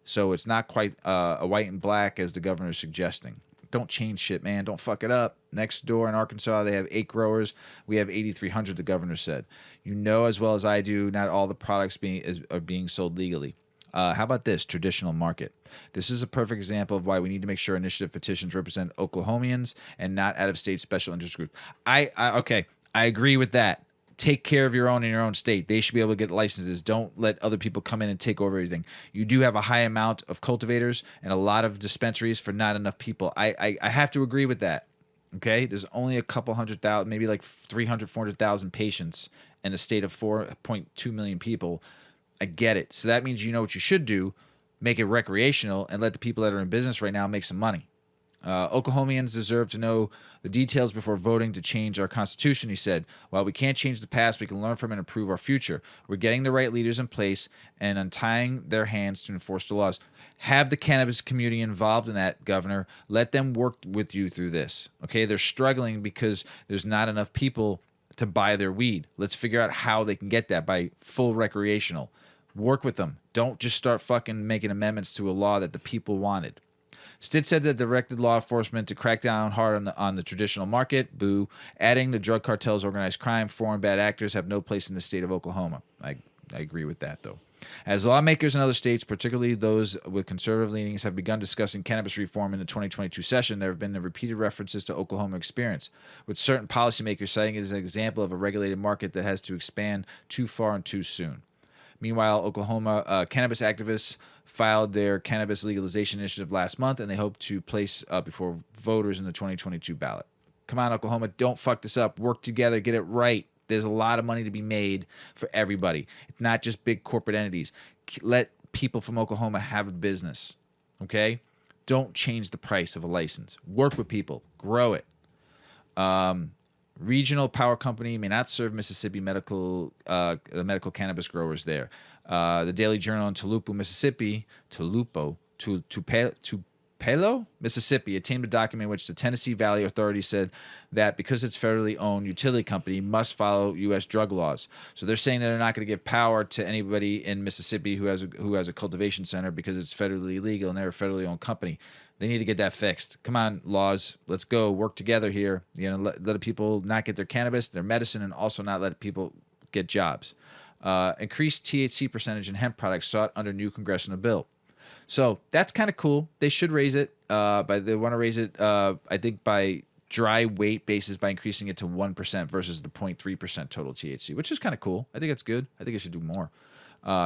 So it's not quite a white and black as the governor is suggesting. Don't change shit, man. Don't fuck it up. Next door in Arkansas, they have 8 growers. We have 8,300, the governor said. You know as well as I do, not all the products are being sold legally. How about this? Traditional market. This is a perfect example of why we need to make sure initiative petitions represent Oklahomians and not out-of-state special interest groups. Okay, I agree with that. Take care of your own in your own state. They should be able to get licenses. Don't let other people come in and take over everything. You do have a high amount of cultivators and a lot of dispensaries for not enough people. I have to agree with that. Okay? There's only a couple 100,000, maybe like 300, 400,000 patients in a state of 4.2 million people. I get it. So that means you know what you should do. Make it recreational and let the people that are in business right now make some money. Oklahomians deserve to know the details before voting to change our constitution, he said. While we can't change the past, we can learn from it and improve our future. We're getting the right leaders in place and untying their hands to enforce the laws. Have the cannabis community involved in that, Governor. Let them work with you through this. Okay, they're struggling because there's not enough people to buy their weed. Let's figure out how they can get that by full recreational. Work with them. Don't just start fucking making amendments to a law that the people wanted. Stitt said that directed law enforcement to crack down hard on the traditional market. Boo. Adding the drug cartels, organized crime, foreign bad actors have no place in the state of Oklahoma. I agree with that, though. As lawmakers in other states, particularly those with conservative leanings, have begun discussing cannabis reform in the 2022 session, there have been repeated references to Oklahoma experience, with certain policymakers citing it as an example of a regulated market that has to expand too far and too soon. Meanwhile, Oklahoma cannabis activists filed their cannabis legalization initiative last month, and they hope to place before voters in the 2022 ballot. Come on, Oklahoma, don't fuck this up. Work together, get it right. There's a lot of money to be made for everybody. It's not just big corporate entities. Let people from Oklahoma have a business, okay? Don't change the price of a license. Work with people. Grow it. Regional power company may not serve Mississippi medical cannabis growers there. The Daily Journal in Tupelo, Mississippi, Mississippi, obtained a document in which the Tennessee Valley Authority said that because it's federally owned utility company must follow U.S. drug laws. So they're saying that they're not going to give power to anybody in Mississippi who has a cultivation center because it's federally legal and they're a federally owned company. They need to get that fixed. Come on, laws. Let's go work together here. Let people not get their cannabis, their medicine, and also not let people get jobs. Increased THC percentage in hemp products sought under new congressional bill. So that's kind of cool. They should raise it. They want to raise it, I think, by dry weight basis by increasing it to 1% versus the 0.3% total THC, which is kind of cool. I think it's good. I think it should do more.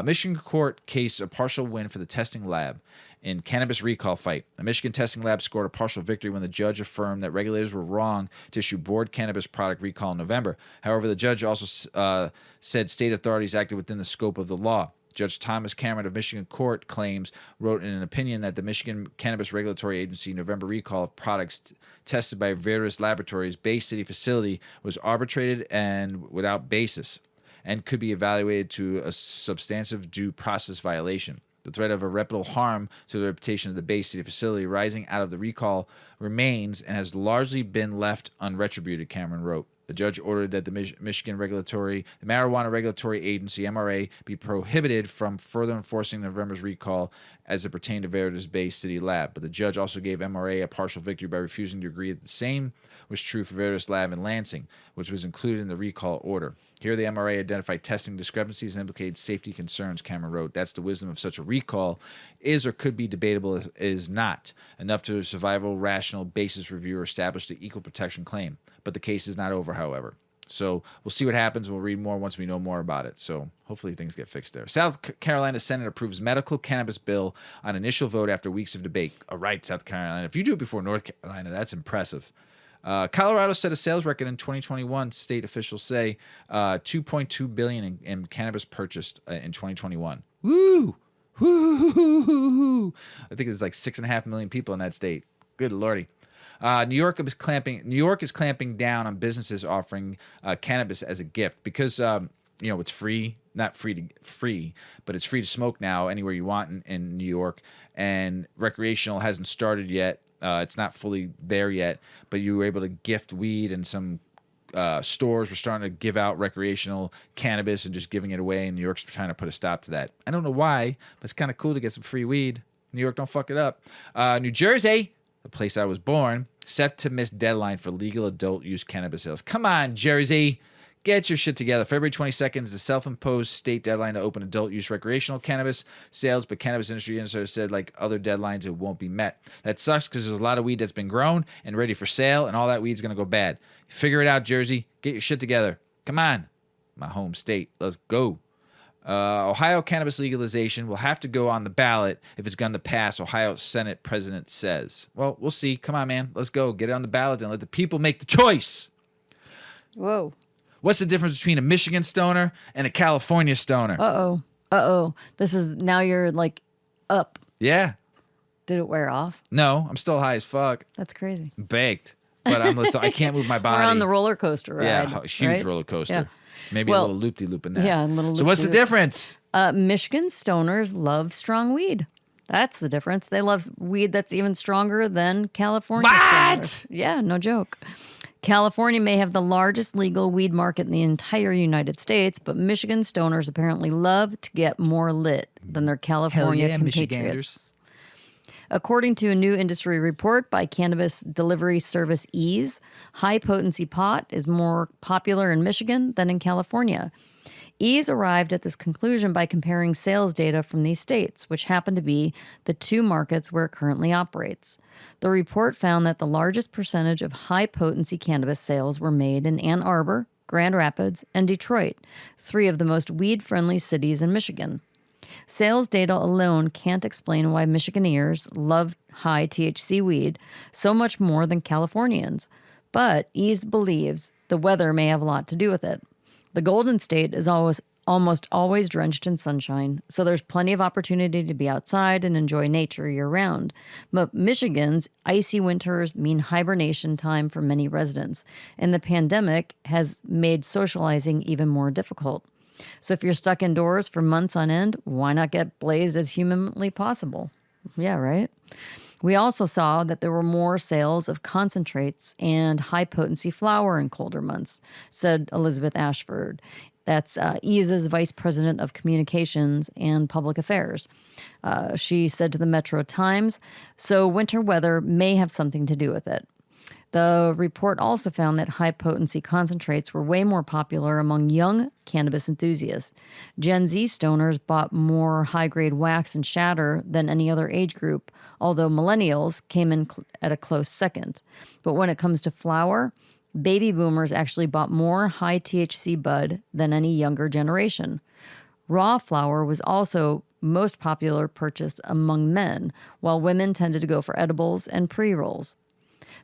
Michigan court case a partial win for the testing lab in cannabis recall fight. A Michigan testing lab scored a partial victory when the judge affirmed that regulators were wrong to issue board cannabis product recall in November. However, the judge also said state authorities acted within the scope of the law. Judge Thomas Cameron of Michigan Court Claims wrote in an opinion that the Michigan Cannabis Regulatory Agency November recall of products tested by various laboratories Bay City facility was arbitrated and without basis and could be evaluated to a substantive due process violation. The threat of irreparable harm to the reputation of the Bay City facility rising out of the recall remains and has largely been left unretributed, Cameron wrote. The judge ordered that the Marijuana Regulatory Agency, MRA, be prohibited from further enforcing November's recall as it pertained to Veritas Bay City Lab. But the judge also gave MRA a partial victory by refusing to agree that the same was true for Veritas Lab in Lansing, which was included in the recall order. Here, the MRA identified testing discrepancies and implicated safety concerns, Cameron wrote. That's the wisdom of such a recall is or could be debatable is not enough to survival rational basis review or establish the equal protection claim. But the case is not over, however. So we'll see what happens. We'll read more once we know more about it. So hopefully things get fixed there. South Carolina Senate approves medical cannabis bill on initial vote after weeks of debate. All right, South Carolina. If you do it before North Carolina, that's impressive. Colorado set a sales record in 2021. State officials say $2.2 billion in cannabis purchased in 2021. Woo! Woo! I think it's like 6.5 million people in that state. Good lordy. New York is clamping down on businesses offering cannabis as a gift because it's free, not free, but it's free to smoke now anywhere you want in New York, and recreational hasn't started yet. It's not fully there yet, but you were able to gift weed, and some stores were starting to give out recreational cannabis and just giving it away, and New York's trying to put a stop to that. I don't know why, but it's kind of cool to get some free weed. New York, don't fuck it up. New Jersey, the place I was born, set to miss deadline for legal adult use cannabis sales. Come on, Jersey. Get your shit together. February 22nd is the self-imposed state deadline to open adult use recreational cannabis sales, but cannabis industry insiders said, like other deadlines, it won't be met. That sucks because there's a lot of weed that's been grown and ready for sale, and all that weed's going to go bad. Figure it out, Jersey. Get your shit together. Come on. My home state. Let's go. Ohio cannabis legalization will have to go on the ballot if it's going to pass, Ohio Senate president says. Well, we'll see. Come on, man. Let's go. Get it on the ballot and let the people make the choice.
Whoa.
What's the difference between a Michigan stoner and a California stoner?
Uh-oh. This is, now you're like up.
Yeah.
Did it wear off?
No, I'm still high as fuck.
That's crazy.
Baked. But I can't move my body.
We're on the roller coaster ride.
Yeah, huge
right?
roller coaster.
Yeah.
Maybe a little loop-de-loop in that.
Yeah, a little
So what's the difference?
Michigan stoners love strong weed. That's the difference. They love weed that's even stronger than California stoners. Yeah, no joke. California may have the largest legal weed market in the entire United States, but Michigan stoners apparently love to get more lit than their California compatriots. According to a new industry report by cannabis delivery service Ease, high-potency pot is more popular in Michigan than in California. Ease arrived at this conclusion by comparing sales data from these states, which happen to be the two markets where it currently operates. The report found that the largest percentage of high-potency cannabis sales were made in Ann Arbor, Grand Rapids, and Detroit, three of the most weed-friendly cities in Michigan. Sales data alone can't explain why Michiganeers love high THC weed so much more than Californians, but Ease believes the weather may have a lot to do with it. The Golden State is almost always drenched in sunshine, so there's plenty of opportunity to be outside and enjoy nature year-round. But Michigan's icy winters mean hibernation time for many residents, and the pandemic has made socializing even more difficult. So if you're stuck indoors for months on end, why not get blazed as humanly possible? Yeah, right? We also saw that there were more sales of concentrates and high-potency flower in colder months, said Elizabeth Ashford. That's Ease's vice president of communications and public affairs. She said to the Metro Times, so winter weather may have something to do with it. The report also found that high-potency concentrates were way more popular among young cannabis enthusiasts. Gen Z stoners bought more high-grade wax and shatter than any other age group, although millennials came in at a close second. But when it comes to flower, baby boomers actually bought more high-THC bud than any younger generation. Raw flower was also most popular purchased among men, while women tended to go for edibles and pre-rolls.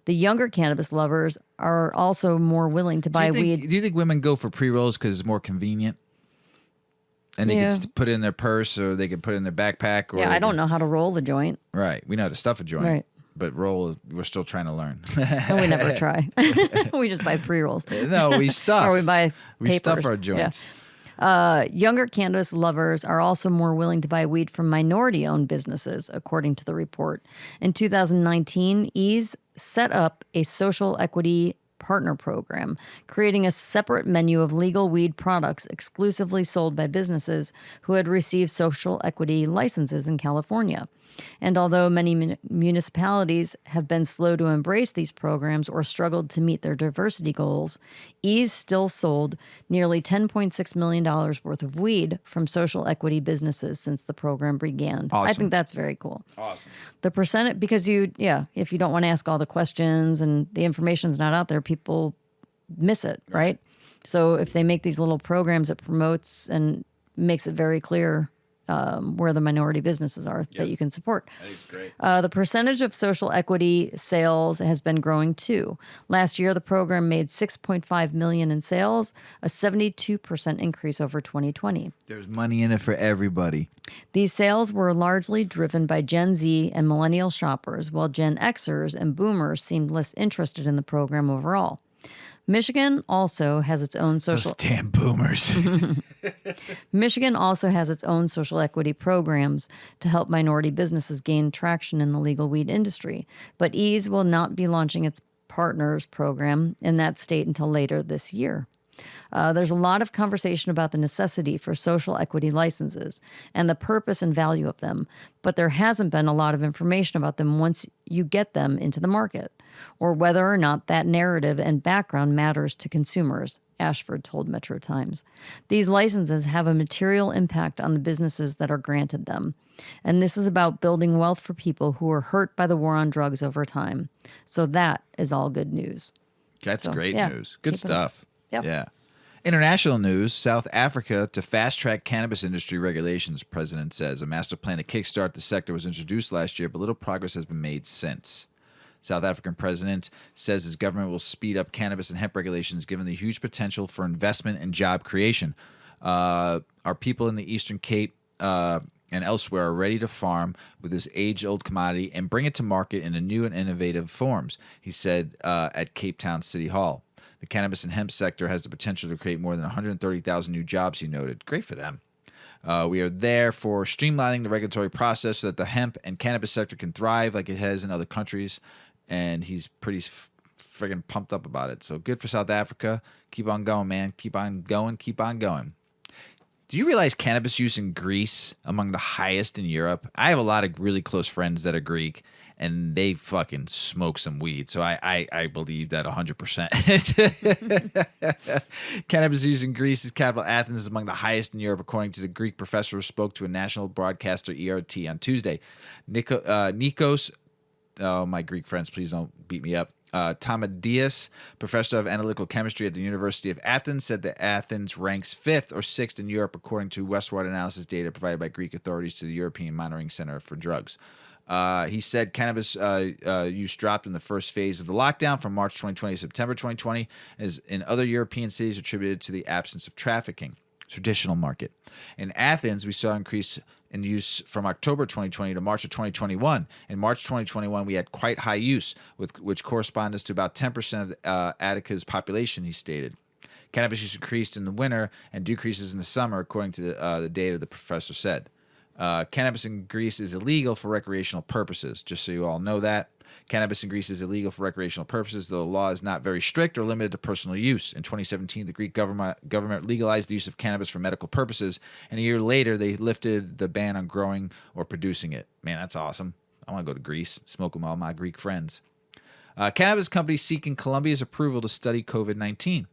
The younger cannabis lovers are also more willing to buy weed.
Do you think women go for pre-rolls because it's more convenient? And they can put it in their purse or they can put it in their backpack? Or
I don't know how to roll the joint.
Right. We know how to stuff a joint. Right. But roll, we're still trying to learn.
And we never try. We just buy pre-rolls.
No, we stuff.
Or we buy papers.
We stuff our joints.
Yeah. Younger cannabis lovers are also more willing to buy weed from minority-owned businesses, according to the report. In 2019, Ease set up a social equity partner program, creating a separate menu of legal weed products exclusively sold by businesses who had received social equity licenses in California. And although many municipalities have been slow to embrace these programs or struggled to meet their diversity goals, Ease still sold nearly $10.6 million worth of weed from social equity businesses since the program began.
Awesome.
I think that's very cool.
Awesome.
The percentage, because if you don't want to ask all the questions and the information's not out there, people miss it, right? So if they make these little programs that promotes and makes it very clear where the minority businesses are that you can support.
I think it's great.
The percentage of social equity sales has been growing too. Last year, the program made $6.5 million in sales, a 72% increase over 2020.
There's money in it for everybody.
These sales were largely driven by Gen Z and millennial shoppers, while Gen Xers and boomers seemed less interested in the program overall. Michigan also has its own social...
Those damn boomers.
Michigan also has its own social equity programs to help minority businesses gain traction in the legal weed industry. But Ease will not be launching its partners program in that state until later this year. There's a lot of conversation about the necessity for social equity licenses and the purpose and value of them, but there hasn't been a lot of information about them once you get them into the market, or whether or not that narrative and background matters to consumers, Ashford told Metro Times. These licenses have a material impact on the businesses that are granted them, and this is about building wealth for people who are hurt by the war on drugs over time. So that is all good news.
That's great news. Good stuff.
Yep.
Yeah. International news, South Africa to fast-track cannabis industry regulations, president says. A master plan to kickstart the sector was introduced last year, but little progress has been made since. South African president says his government will speed up cannabis and hemp regulations given the huge potential for investment and job creation. Our people in the Eastern Cape have and elsewhere are ready to farm with this age-old commodity and bring it to market in a new and innovative forms, he said at Cape Town City Hall. The cannabis and hemp sector has the potential to create more than 130,000 new jobs, he noted. Great for them. We are there for streamlining the regulatory process so that the hemp and cannabis sector can thrive like it has in other countries. And he's pretty friggin' pumped up about it. So good for South Africa. Keep on going, man. Keep on going. Keep on going. Do you realize cannabis use in Greece among the highest in Europe? I have a lot of really close friends that are Greek, and they fucking smoke some weed. So I believe that 100%. Cannabis use in Greece's capital, Athens, is among the highest in Europe, according to the Greek professor who spoke to a national broadcaster, ERT, on Tuesday. Nikos, oh, my Greek friends, please don't beat me up. Tamadias, professor of analytical chemistry at the University of Athens, said that Athens ranks 5th or 6th in Europe, according to westward analysis data provided by Greek authorities to the European Monitoring Center for Drugs. He said cannabis use dropped in the first phase of the lockdown from March 2020 to September 2020, as in other European cities attributed to the absence of trafficking. Traditional market. In Athens, we saw an increase in use from October 2020 to March of 2021. In March 2021, we had quite high use, which corresponds to about 10% of Attica's population, he stated. Cannabis use increased in the winter and decreases in the summer, according to the data the professor said. Cannabis in Greece is illegal for recreational purposes, just so you all know that. Cannabis in Greece is illegal for recreational purposes, though the law is not very strict or limited to personal use. In 2017, the Greek government legalized the use of cannabis for medical purposes, and a year later, they lifted the ban on growing or producing it. Man, that's awesome. I want to go to Greece, smoke with all my Greek friends. Cannabis companies seeking Colombia's approval to study COVID-19.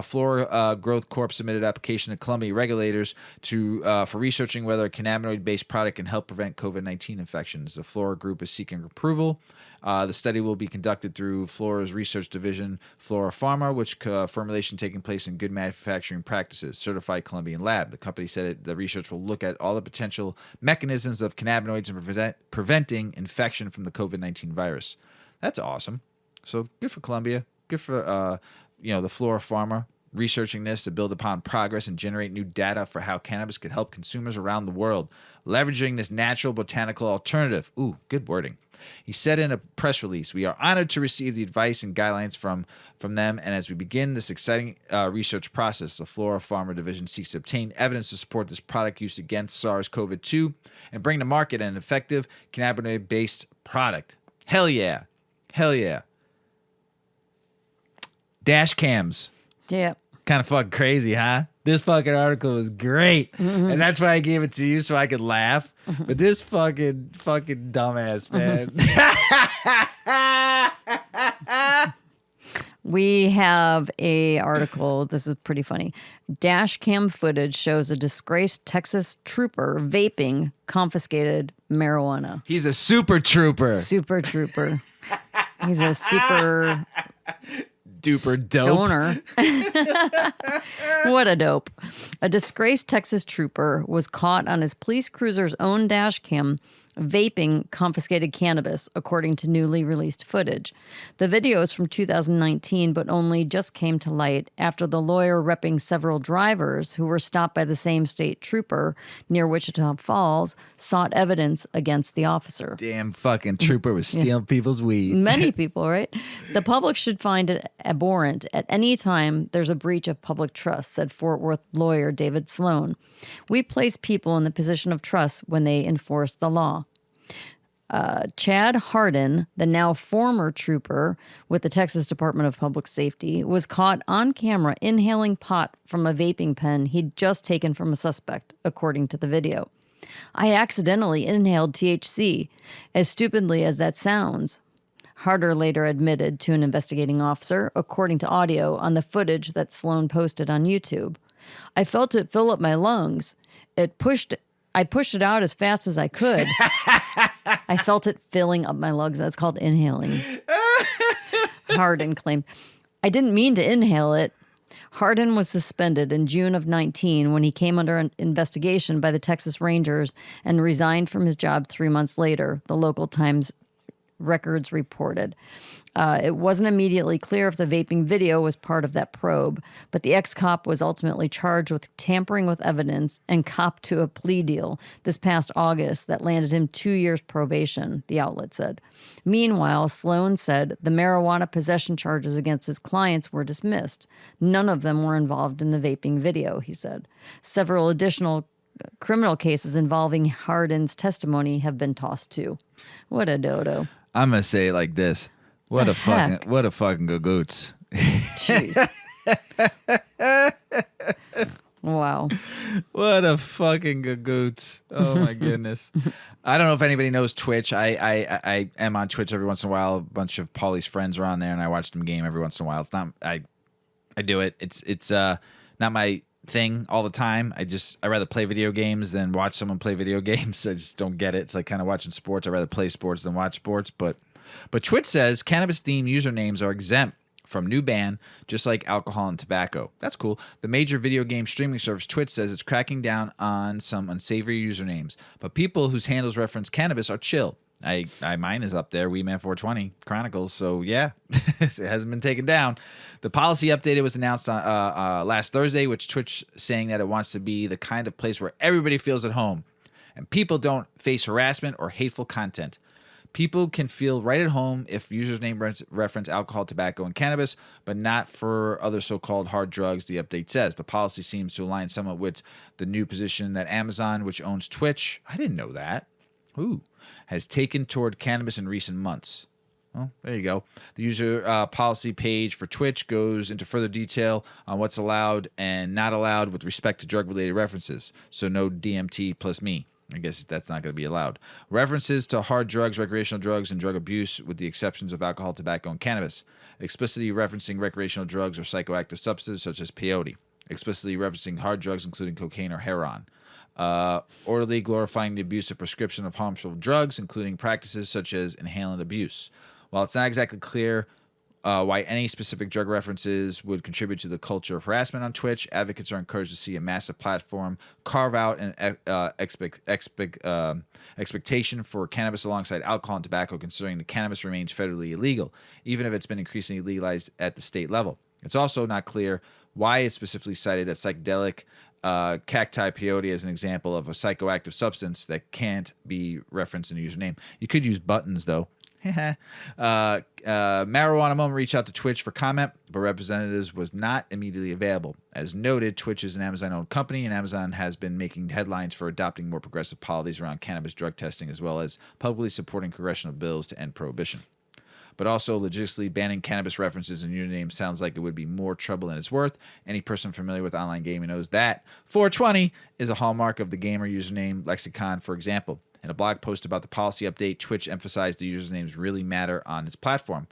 Flora Growth Corp submitted an application to Colombia regulators for researching whether a cannabinoid-based product can help prevent COVID-19 infections. The Flora Group is seeking approval. The study will be conducted through Flora's research division, Flora Pharma, which formulation taking place in good manufacturing practices, certified Colombian lab. The company said the research will look at all the potential mechanisms of cannabinoids and preventing infection from the COVID-19 virus. That's awesome. So good for Colombia. Good for the Flora Pharma researching this to build upon progress and generate new data for how cannabis could help consumers around the world, leveraging this natural botanical alternative. Ooh, good wording. He said in a press release, "We are honored to receive the advice and guidelines from them, and as we begin this exciting research process, the Flora Pharma division seeks to obtain evidence to support this product use against SARS-CoV-2 and bring to market an effective cannabinoid-based product." Hell yeah. Hell yeah. Dash cams.
Yeah.
Kind of fucking crazy, huh? This fucking article was great. Mm-hmm. And that's why I gave it to you, so I could laugh. Mm-hmm. But this fucking dumbass, man.
Mm-hmm. We have a article. This is pretty funny. Dash cam footage shows a disgraced Texas trooper vaping confiscated marijuana.
He's a super trooper.
Super trooper. He's a super...
duper dope.
Stoner. What a dope. A disgraced Texas trooper was caught on his police cruiser's own dash cam vaping confiscated cannabis, according to newly released footage. The video is from 2019, but only just came to light after the lawyer repping several drivers who were stopped by the same state trooper near Wichita Falls sought evidence against the officer.
Damn fucking trooper was stealing people's weed.
Many people, right? The public should find it abhorrent at any time there's a breach of public trust, said Fort Worth lawyer David Sloan. We place people in the position of trust when they enforce the law. Chad Hardin, the now former trooper with the Texas Department of Public Safety, was caught on camera inhaling pot from a vaping pen he'd just taken from a suspect, according to the video. I accidentally inhaled THC, as stupidly as that sounds, Harder later admitted to an investigating officer, according to audio on the footage that Sloan posted on YouTube. I felt it fill up my lungs. I pushed it out as fast as I could. I felt it filling up my lungs. That's called inhaling. Hardin claimed. I didn't mean to inhale it. Hardin was suspended in June of 19 when he came under an investigation by the Texas Rangers and resigned from his job 3 months later, the local Times Records reported. It wasn't immediately clear if the vaping video was part of that probe, but the ex-cop was ultimately charged with tampering with evidence and copped to a plea deal this past August that landed him 2 years probation, the outlet said. Meanwhile, Sloan said the marijuana possession charges against his clients were dismissed. None of them were involved in the vaping video, he said. Several additional criminal cases involving Hardin's testimony have been tossed too. What a dodo.
I'm gonna say it like this. What a fucking gagoots.
Jeez. Wow.
What a fucking gagoots. Oh my goodness. I don't know if anybody knows Twitch. I am on Twitch every once in a while. A bunch of Paulie's friends are on there and I watch them game every once in a while. It's not I do it. It's not my thing all the time. I rather play video games than watch someone play video games. I just don't get it. It's like kind of watching sports. I'd rather play sports than watch sports. But Twitch says cannabis-themed usernames are exempt from new ban, just like alcohol and tobacco. That's cool. The major video game streaming service Twitch says it's cracking down on some unsavory usernames, but people whose handles reference cannabis are chill. Mine is up there, Weedman 420 Chronicles. So yeah, it hasn't been taken down. The policy update was announced on last Thursday, which Twitch saying that it wants to be the kind of place where everybody feels at home and people don't face harassment or hateful content. People can feel right at home if users' name reference alcohol, tobacco, and cannabis, but not for other so-called hard drugs, the update says. The policy seems to align somewhat with the new position that Amazon, which owns Twitch, I didn't know that, has taken toward cannabis in recent months. Well, there you go. The user policy page for Twitch goes into further detail on what's allowed and not allowed with respect to drug-related references. So no DMT plus me. I guess that's not going to be allowed. References to hard drugs, recreational drugs, and drug abuse, with the exceptions of alcohol, tobacco, and cannabis. Explicitly referencing recreational drugs or psychoactive substances such as peyote. Explicitly referencing hard drugs, including cocaine or heroin. Orderly glorifying the abuse of prescription of harmful drugs, including practices such as inhalant abuse. While it's not exactly clear why any specific drug references would contribute to the culture of harassment on Twitch, advocates are encouraged to see a massive platform carve out an expectation for cannabis alongside alcohol and tobacco, considering that cannabis remains federally illegal, even if it's been increasingly legalized at the state level. It's also not clear why it specifically cited that psychedelic cacti peyote as an example of a psychoactive substance that can't be referenced in a username. You could use buttons, though. Marijuana Moment reached out to Twitch for comment, but representatives was not immediately available. As noted, Twitch is an Amazon-owned company, and Amazon has been making headlines for adopting more progressive policies around cannabis drug testing, as well as publicly supporting congressional bills to end prohibition. But also, logistically banning cannabis references in usernames sounds like it would be more trouble than it's worth. Any person familiar with online gaming knows that 420 is a hallmark of the gamer username lexicon, for example. In a blog post about the policy update, Twitch emphasized the usernames really matter on its platform.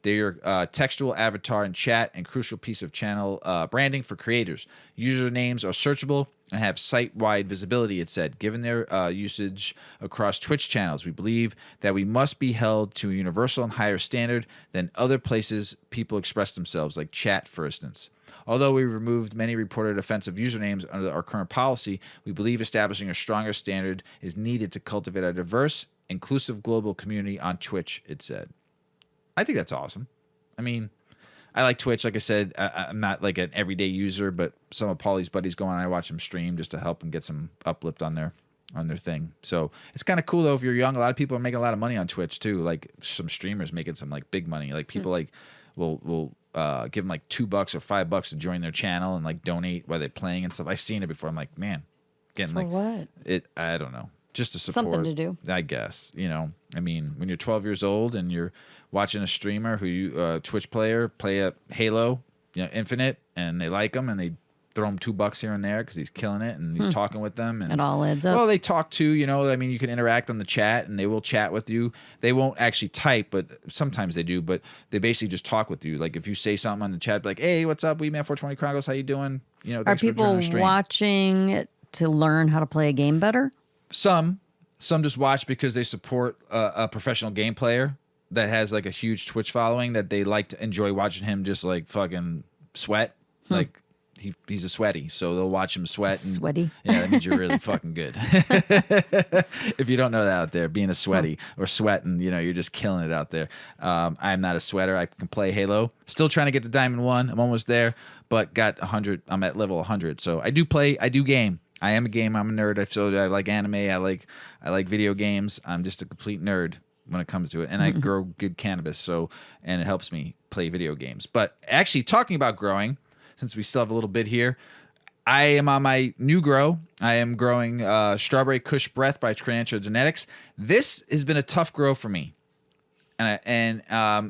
They're your textual avatar in chat and crucial piece of channel branding for creators. Usernames are searchable and have site-wide visibility, it said. Given their usage across Twitch channels, we believe that we must be held to a universal and higher standard than other places people express themselves, like chat, for instance. Although we removed many reported offensive usernames under our current policy, we believe establishing a stronger standard is needed to cultivate a diverse, inclusive global community on Twitch, it said. I think that's awesome. I mean, I like Twitch. Like I said, I'm not like an everyday user, but some of Paulie's buddies go on and I watch them stream just to help them get some uplift on their thing. So it's kind of cool, though, if you're young. A lot of people are making a lot of money on Twitch, too. Like some streamers making some like big money. Like people like will give them like $2 or $5 to join their channel and like donate while they're playing and stuff. I've seen it before. I'm like, man, getting
For
like
what?
I don't know. Just to support.
Something to do.
I guess, I mean, when you're 12 years old and you're watching a streamer Twitch player play a Halo, Infinite, and they like him and they throw him $2 here and there because he's killing it and he's talking with them. And
it all adds up.
Well, they talk too, I mean, you can interact on the chat and they will chat with you. They won't actually type, but sometimes they do, but they basically just talk with you. Like if you say something on the chat, like, hey, what's up? Weedman 420 Chronicles, how you doing?
Are people watching it to learn how to play a game better?
Some just watch because they support a professional game player that has like a huge Twitch following that they like to enjoy watching him just like fucking sweat. Like he's a sweaty, so they'll watch him sweat. And,
Sweaty?
Yeah, that means you're really fucking good. If you don't know that out there, being a sweaty or sweating, you're just killing it out there. I'm not a sweater. I can play Halo. Still trying to get the Diamond 1. I'm almost there, but got 100. I'm at level 100. So I do play. I do game. I am a game. I'm a nerd. I like anime. I like video games. I'm just a complete nerd when it comes to it, and I grow good cannabis. And it helps me play video games. But actually, talking about growing, since we still have a little bit here, I am on my new grow. I am growing Strawberry Kush Breath by Cannabis Genetics. This has been a tough grow for me, and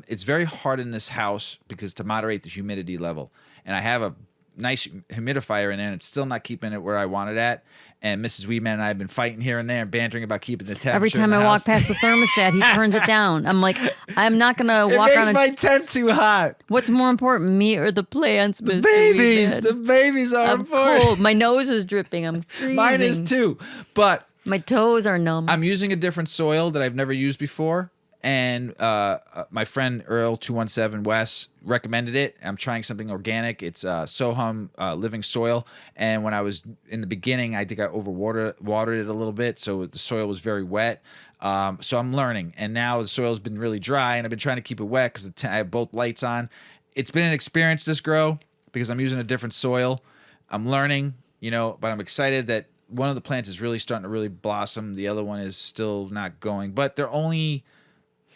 it's very hard in this house because to moderate the humidity level. And I have a nice humidifier in there, and it's still not keeping it where I want it at. And Mrs. Weedman and I have been fighting here and there and bantering about keeping the temperature.
Every time I walk past the thermostat, he turns it down. I'm like, I'm not going to walk around.
It makes my tent too hot.
What's more important, me or the plants?
The babies. The babies are important.
Cold. My nose is dripping. I'm freezing.
Mine is too. But
my toes are numb.
I'm using a different soil that I've never used before. And my friend Earl 217 West recommended it. I'm trying something organic. It's Sohum Living Soil. And when I was in the beginning, I think I watered it a little bit, so the soil was very wet. So I'm learning. And now the soil's been really dry, and I've been trying to keep it wet because I have both lights on. It's been an experience, this grow, because I'm using a different soil. I'm learning, but I'm excited that one of the plants is really starting to really blossom. The other one is still not going. But they're only...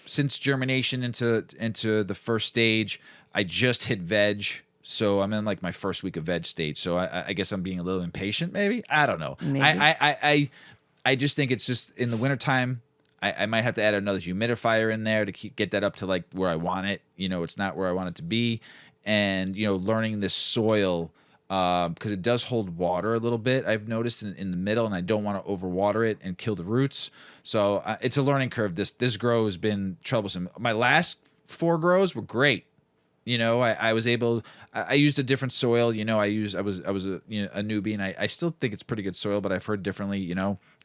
Since germination into the first stage, I just hit veg, so I'm in like my first week of veg stage. So I guess I'm being a little impatient, maybe. I don't know.
Maybe.
I just think it's just in the wintertime, I might have to add another humidifier in there to get that up to like where I want it. It's not where I want it to be, and learning this soil. Because it does hold water a little bit, I've noticed in the middle, and I don't want to overwater it and kill the roots. So it's a learning curve. This grow has been troublesome. My last 4 grows were great. I was able. I used a different soil. I was a newbie, and I still think it's pretty good soil, but I've heard differently.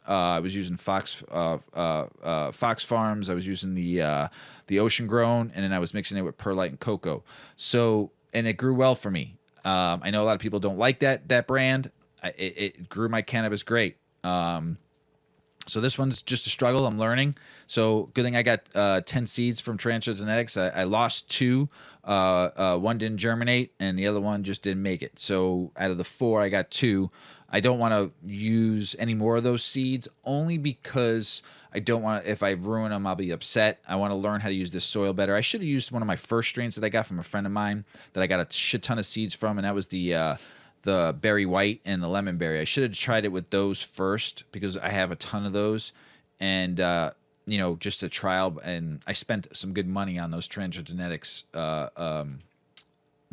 I was using Fox Farms. I was using the Ocean Grown, and then I was mixing it with Perlite and Cocoa. So and it grew well for me. I know a lot of people don't like that brand. It grew my cannabis great. So this one's just a struggle. I'm learning. So good thing I got 10 seeds from Cannabis Genetics. I lost 2. One didn't germinate, and the other one just didn't make it. So out of the 4, I got 2. I don't want to use any more of those seeds, only because I don't want to. If I ruin them, I'll be upset. I want to learn how to use this soil better. I should have used one of my first strains that I got from a friend of mine that I got a shit ton of seeds from, and that was the berry white and the lemon berry. I should have tried it with those first because I have a ton of those, and just a trial. And I spent some good money on those Cannabis Genetics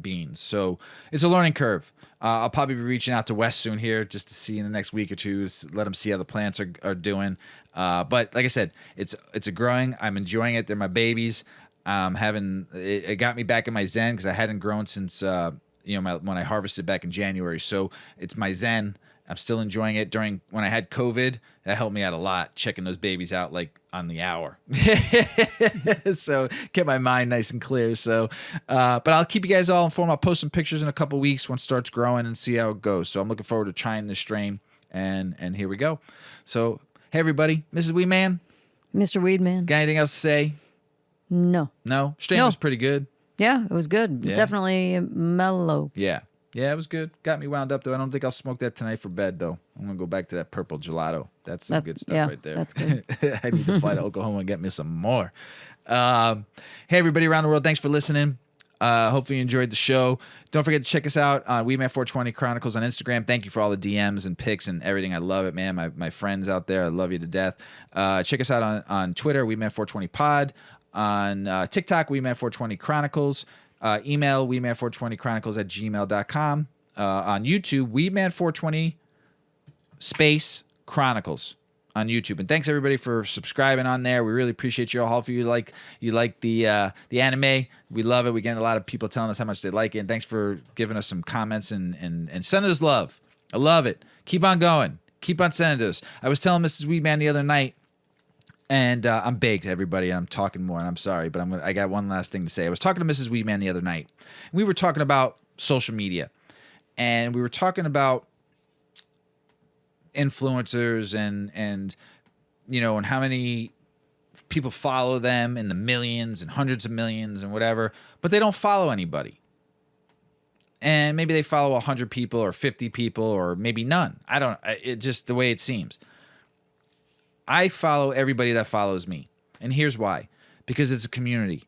beans. So it's a learning curve. I'll probably be reaching out to Wes soon here just to see in the next week or two, let him see how the plants are doing. But like I said, it's a growing. I'm enjoying it. They're my babies. It got me back in my zen because I hadn't grown since when I harvested back in January. So it's my zen. I'm still enjoying it. When I had COVID, that helped me out a lot, checking those babies out like on the hour. So kept my mind nice and clear. So, but I'll keep you guys all informed. I'll post some pictures in a couple weeks once it starts growing and see how it goes. So I'm looking forward to trying this strain, and here we go. So hey everybody, Mrs. Weedman,
Mr. Weedman.
got anything else to say?
No.
Strain was pretty good.
Yeah, it was good.
Yeah.
Definitely mellow.
Yeah, it was good. Got me wound up though. I don't think I'll smoke that tonight for bed though. I'm gonna go back to that purple gelato. That's some good stuff right there.
That's good.
I need to fly to Oklahoma and get me some more. Hey everybody around the world, thanks for listening. Hopefully you enjoyed the show. Don't forget to check us out on Weedman 420 Chronicles on Instagram. Thank you for all the DMs and pics and everything. I love it, man. My friends out there, I love you to death. Check us out on Twitter, Weedman 420 Pod. On TikTok, Weedman 420 Chronicles. Email weedman420chronicles@gmail.com. On YouTube, Weedman 420 space Chronicles on YouTube. And thanks everybody for subscribing on there. We really appreciate you all. Hopefully you like the anime. We love it. We get a lot of people telling us how much they like it. And thanks for giving us some comments and sending us love. I love it. Keep on going. Keep on sending us. I was telling Mrs. Weedman the other night, and I'm baked, everybody, and I'm talking more, and I'm sorry, but I got one last thing to say. I was talking to Mrs. Weedman the other night. We were talking about social media, And we were talking about influencers and you know, and how many people follow them in the millions and hundreds of millions and whatever, but they don't follow anybody. And maybe they follow 100 people or 50 people or maybe none. I don't, it just the way it seems. I follow everybody that follows me. And here's why. Because it's a community.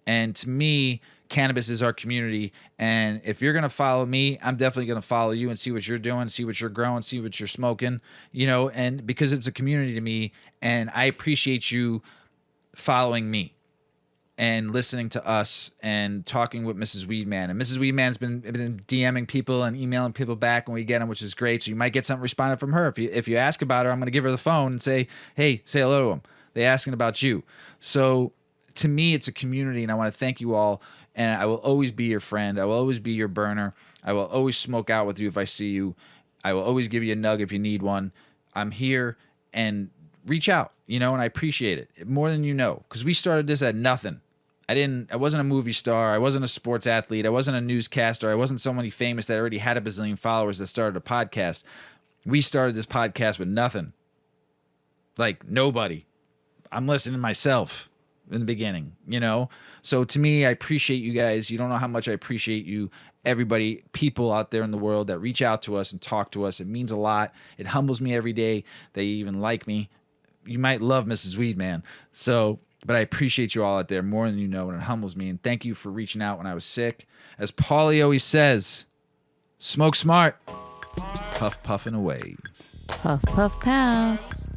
And to me, cannabis is our community. And if you're going to follow me, I'm definitely going to follow you and see what you're doing, see what you're growing, see what you're smoking, you know, and because it's a community to me. And I appreciate you following me and listening to us and talking with Mrs. Weedman. And Mrs. Weedman's been DMing people and emailing people back when we get them, which is great. So you might get something responded from her. If you ask about her, I'm going to give her the phone and say, hey, say hello to them. They asking about you. So to me, it's a community, and I want to thank you all. And I will always be your friend. I will always be your burner. I will always smoke out with you if I see you. I will always give you a nug if you need one. I'm here, and reach out, you know, and I appreciate it more than you know, because we started this at nothing. I wasn't a movie star. I wasn't a sports athlete. I wasn't a newscaster. I wasn't somebody famous that already had a bazillion followers that started a podcast. We started this podcast with nothing. Like nobody. I'm listening to myself in the beginning, you know? So to me, I appreciate you guys. You don't know how much I appreciate you, everybody, people out there in the world that reach out to us and talk to us. It means a lot. It humbles me every day. They even like me. You might love Mrs. Weedman. So, but I appreciate you all out there more than you know, and it humbles me. And thank you for reaching out when I was sick. As Paulie always says, smoke smart, puff puffing away.
Puff, puff, pass.